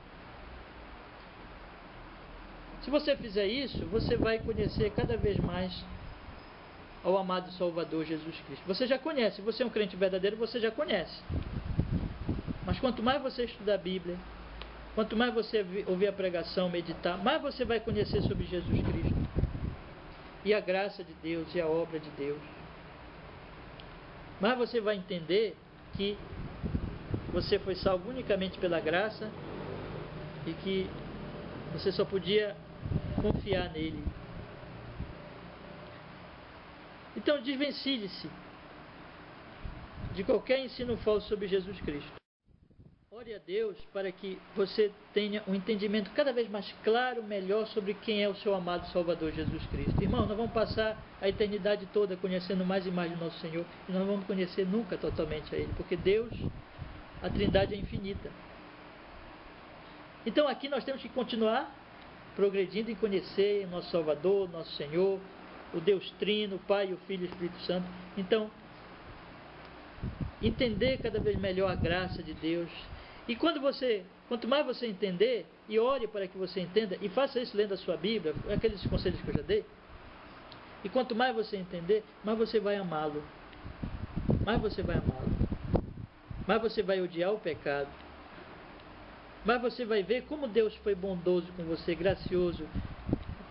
Se você fizer isso, você vai conhecer cada vez mais ao amado Salvador Jesus Cristo. Você já conhece. Se você é um crente verdadeiro, você já conhece. Mas quanto mais você estudar a Bíblia, quanto mais você ouvir a pregação, meditar, mais você vai conhecer sobre Jesus Cristo. E a graça de Deus e a obra de Deus. Mais você vai entender que você foi salvo unicamente pela graça e que você só podia confiar nele. Então desvencilhe-se de qualquer ensino falso sobre Jesus Cristo. Ore a Deus para que você tenha um entendimento cada vez mais claro, melhor sobre quem é o seu amado Salvador Jesus Cristo. Irmão, nós vamos passar a eternidade toda conhecendo mais e mais de nosso Senhor e nós não vamos conhecer nunca totalmente a Ele, porque Deus, a Trindade é infinita. Então aqui nós temos que continuar progredindo em conhecer o nosso Salvador, nosso Senhor, o Deus Trino, o Pai, o Filho e o Espírito Santo. Então, entender cada vez melhor a graça de Deus. E quanto mais você entender, e ore para que você entenda, e faça isso lendo a sua Bíblia, aqueles conselhos que eu já dei, e quanto mais você entender, mais você vai amá-lo. Mais você vai amá-lo. Mais você vai odiar o pecado. Mais você vai ver como Deus foi bondoso com você, gracioso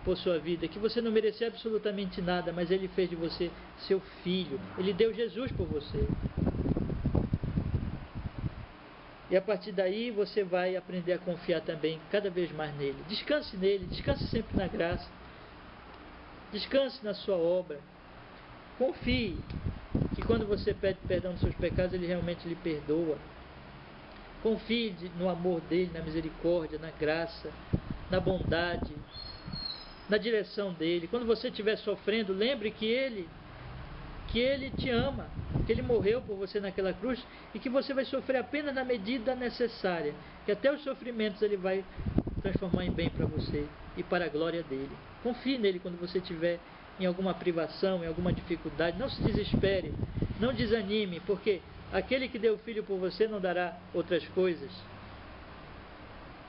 por sua vida, que você não merecia absolutamente nada, mas Ele fez de você seu filho. Ele deu Jesus por você. E a partir daí você vai aprender a confiar também cada vez mais nele. Descanse nele, descanse sempre na graça. Descanse na sua obra. Confie que quando você pede perdão dos seus pecados, Ele realmente lhe perdoa. Confie no amor dele, na misericórdia, na graça, na bondade, na direção dele. Quando você estiver sofrendo, lembre que Ele te ama, que Ele morreu por você naquela cruz e que você vai sofrer apenas na medida necessária, que até os sofrimentos Ele vai transformar em bem para você e para a glória dele. Confie nele quando você estiver em alguma privação, em alguma dificuldade. Não se desespere, não desanime, porque aquele que deu o Filho por você não dará outras coisas,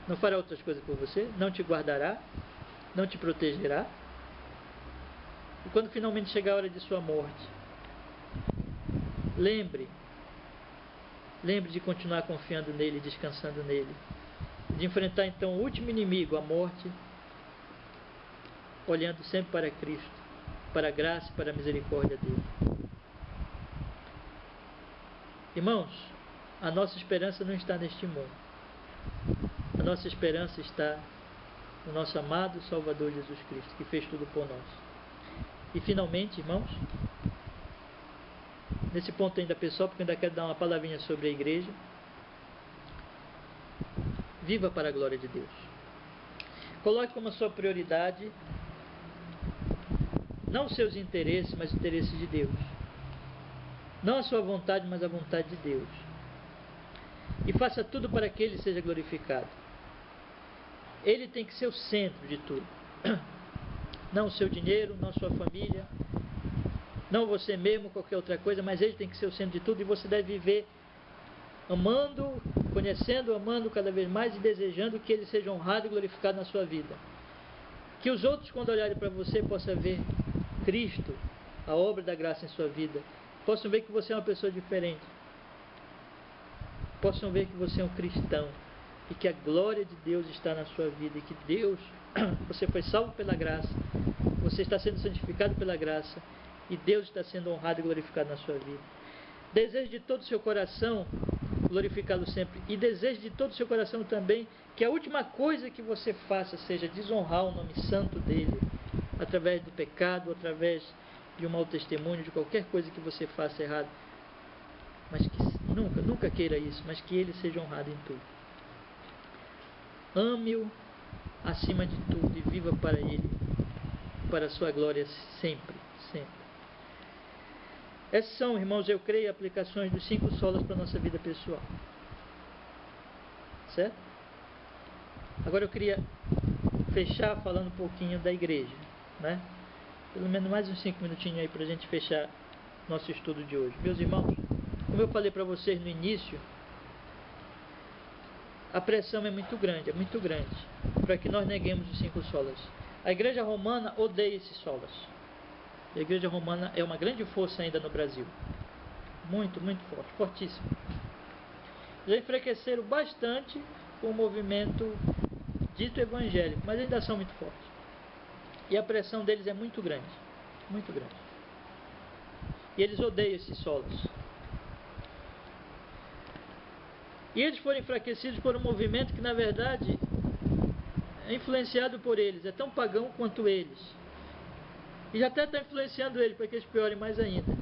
não fará outras coisas por você, não te guardará, não te protegerá. E quando finalmente chegar a hora de sua morte, lembre de continuar confiando nele, descansando nele, de enfrentar então o último inimigo, a morte, olhando sempre para Cristo, para a graça e para a misericórdia dele. Irmãos, a nossa esperança não está neste mundo. A nossa esperança está no nosso amado Salvador Jesus Cristo, que fez tudo por nós. E finalmente, irmãos, nesse ponto ainda pessoal, porque eu ainda quero dar uma palavrinha sobre a igreja. Viva para a glória de Deus. Coloque como a sua prioridade não os seus interesses, mas os interesses de Deus. Não a sua vontade, mas a vontade de Deus. E faça tudo para que Ele seja glorificado. Ele tem que ser o centro de tudo. Não o seu dinheiro, não a sua família, não você mesmo, qualquer outra coisa, mas Ele tem que ser o centro de tudo. E você deve viver amando, conhecendo, amando cada vez mais e desejando que Ele seja honrado e glorificado na sua vida. Que os outros, quando olharem para você, possam ver Cristo, a obra da graça em sua vida. Possam ver que você é uma pessoa diferente. Possam ver que você é um cristão. E que a glória de Deus está na sua vida. E que Deus, você foi salvo pela graça. Você está sendo santificado pela graça. E Deus está sendo honrado e glorificado na sua vida. Desejo de todo o seu coração glorificá-lo sempre. E deseje de todo o seu coração também que a última coisa que você faça seja desonrar o nome santo dele, através do pecado, através de um mau testemunho, de qualquer coisa que você faça errado. Mas que nunca queira isso, mas que ele seja honrado em tudo. Ame-o acima de tudo e viva para ele, para a sua glória sempre, sempre. Essas são, irmãos, eu creio, aplicações dos 5 solas para a nossa vida pessoal. Certo? Agora eu queria fechar falando um pouquinho da igreja, né? Pelo menos mais uns 5 minutinhos aí para a gente fechar nosso estudo de hoje. Meus irmãos, como eu falei para vocês no início, a pressão é muito grande para que nós neguemos os 5 solas. A igreja romana odeia esses solas. A igreja romana é uma grande força ainda no Brasil. Muito, muito forte, fortíssima. Já enfraqueceram bastante o movimento dito evangélico, mas ainda são muito fortes. E a pressão deles é muito grande, muito grande. E eles odeiam esses solas. E eles foram enfraquecidos por um movimento que, na verdade, é influenciado por eles, é tão pagão quanto eles. E já até está influenciando eles para que eles piorem mais ainda,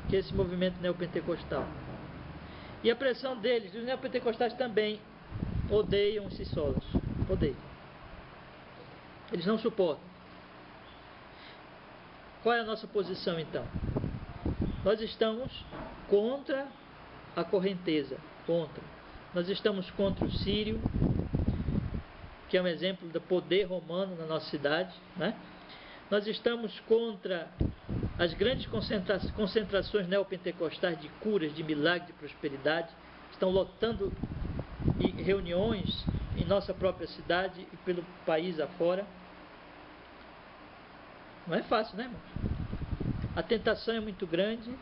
que é esse movimento neopentecostal. E a pressão deles, os neopentecostais também odeiam esses solas. Odeiam. Eles não suportam. Qual é a nossa posição então? Nós estamos contra a correnteza. Contra. Nós estamos contra o sírio, que é um exemplo do poder romano na nossa cidade, né? Nós estamos contra as grandes concentrações neopentecostais de curas, de milagres, de prosperidade. Estão lotando reuniões em nossa própria cidade e pelo país afora. Não é fácil, né, irmãos? A tentação é muito grande,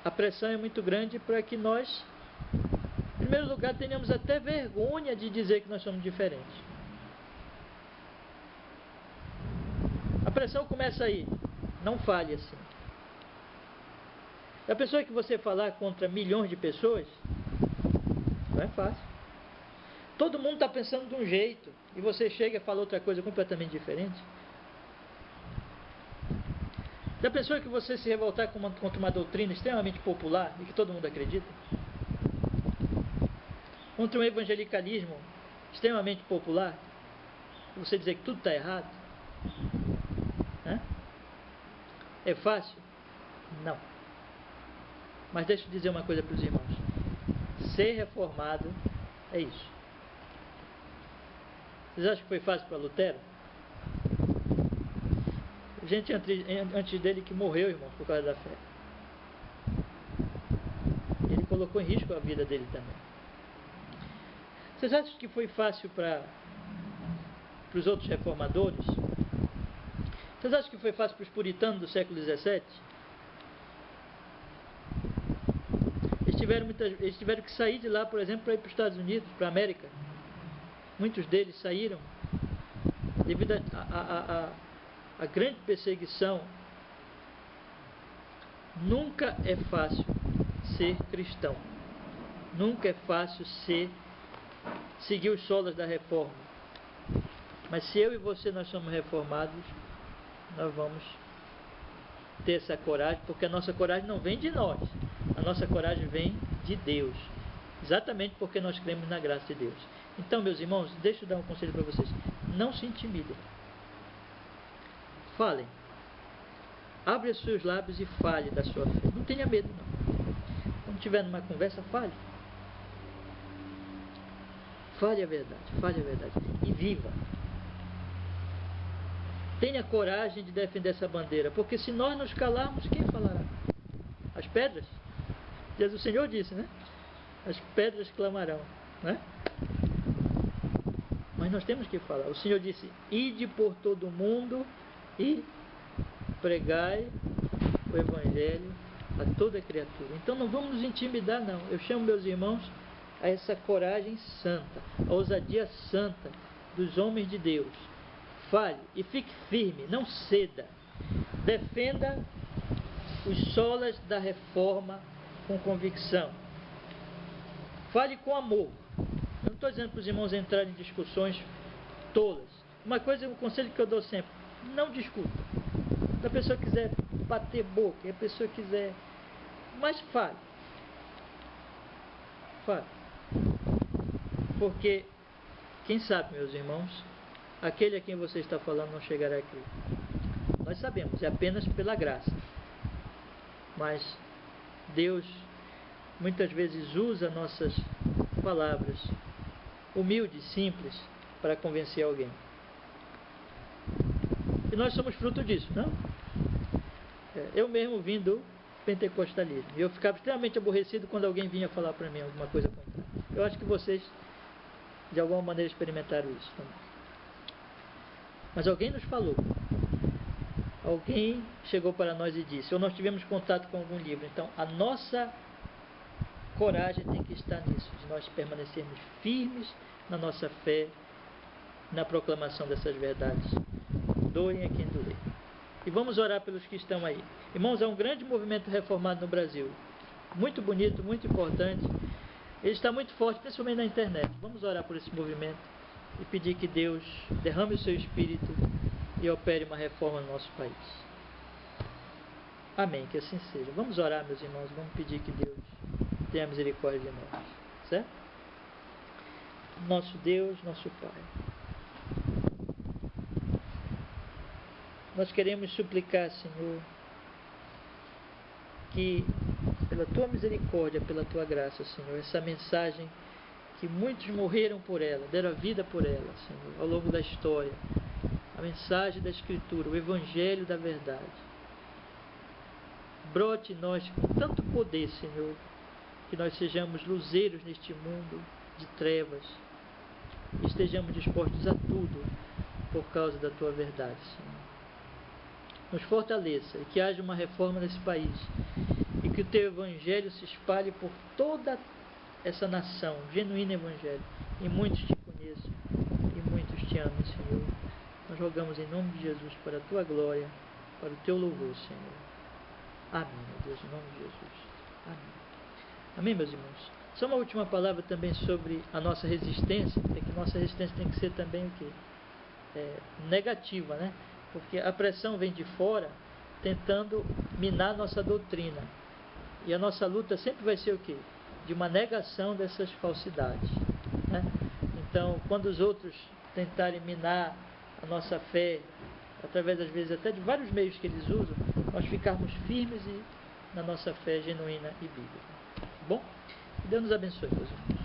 a pressão é muito grande para que nós, em primeiro lugar, tenhamos até vergonha de dizer que nós somos diferentes. A pressão começa aí. Não fale assim. A pessoa que você falar contra milhões de pessoas, não é fácil. Todo mundo está pensando de um jeito e você chega e fala outra coisa completamente diferente. Já pensou que você se revoltar contra uma doutrina extremamente popular e que todo mundo acredita? Contra um evangelicalismo extremamente popular, você dizer que tudo está errado? É fácil? Não. Mas deixa eu dizer uma coisa para os irmãos. Ser reformado é isso. Vocês acham que foi fácil para Lutero? Gente antes dele que morreu, irmão, por causa da fé. Ele colocou em risco a vida dele também. Vocês acham que foi fácil para os outros reformadores? Vocês acham que foi fácil para os puritanos do século XVII? Eles tiveram que sair de lá, por exemplo, para ir para os Estados Unidos, para a América. Muitos deles saíram devido a grande perseguição. Nunca é fácil ser cristão. Nunca é fácil seguir os solas da reforma. Mas se eu e você nós somos reformados, nós vamos ter essa coragem, porque a nossa coragem não vem de nós, a nossa coragem vem de Deus, exatamente porque nós cremos na graça de Deus. Então, meus irmãos, deixa eu dar um conselho para vocês: não se intimidem, falem, abre os seus lábios e fale da sua fé, não tenha medo não. Quando estiver numa conversa, fale a verdade e viva. Tenha coragem de defender essa bandeira, porque se nós nos calarmos, quem falará? As pedras? O Senhor disse, né? As pedras clamarão, né? Mas nós temos que falar. O Senhor disse: ide por todo o mundo e pregai o Evangelho a toda criatura. Então não vamos nos intimidar, não. Eu chamo meus irmãos a essa coragem santa, a ousadia santa dos homens de Deus. Fale e fique firme, não ceda. Defenda os solas da reforma com convicção. Fale com amor. Eu não estou dizendo para os irmãos entrarem em discussões tolas. Uma coisa, um conselho que eu dou sempre: não discuta. Se a pessoa quiser bater boca, se a pessoa quiser... Mas fale. Fale. Porque, quem sabe, meus irmãos, aquele a quem você está falando não chegará a crer. Nós sabemos, é apenas pela graça. Mas Deus muitas vezes usa nossas palavras humildes, simples, para convencer alguém. E nós somos fruto disso, não? Eu mesmo vim do pentecostalismo. E eu ficava extremamente aborrecido quando alguém vinha falar para mim alguma coisa contrária. Eu acho que vocês, de alguma maneira, experimentaram isso também. Mas alguém nos falou. Alguém chegou para nós e disse, ou nós tivemos contato com algum livro. Então, a nossa coragem tem que estar nisso, de nós permanecermos firmes na nossa fé, na proclamação dessas verdades. Doem a quem doer. E vamos orar pelos que estão aí. Irmãos, há um grande movimento reformado no Brasil. Muito bonito, muito importante. Ele está muito forte, principalmente na internet. Vamos orar por esse movimento e pedir que Deus derrame o seu Espírito e opere uma reforma no nosso país. Amém, que assim seja. Vamos orar, meus irmãos, vamos pedir que Deus tenha misericórdia de nós, certo? Nosso Deus, nosso Pai, nós queremos suplicar, Senhor, que pela Tua misericórdia, pela Tua graça, Senhor, essa mensagem que muitos morreram por ela, deram a vida por ela, Senhor, ao longo da história, a mensagem da Escritura, o Evangelho da verdade, brote em nós com tanto poder, Senhor, que nós sejamos luzeiros neste mundo de trevas e estejamos dispostos a tudo por causa da Tua verdade, Senhor. Nos fortaleça e que haja uma reforma nesse país e que o Teu Evangelho se espalhe por toda essa nação, genuíno Evangelho, e muitos Te conheçam e muitos Te amem, Senhor. Nós rogamos em nome de Jesus para a Tua glória, para o Teu louvor, Senhor. Amém, meu Deus, em nome de Jesus. Amém. Amém, meus irmãos? Só uma última palavra também sobre a nossa resistência, é que nossa resistência tem que ser também o quê? Negativa, né? Porque a pressão vem de fora tentando minar nossa doutrina. E a nossa luta sempre vai ser o quê? De uma negação dessas falsidades, né? Então, quando os outros tentarem minar a nossa fé, através, às vezes, até de vários meios que eles usam, nós ficarmos firmes na nossa fé genuína e bíblica. Tá bom? Que Deus nos abençoe, meus irmãos.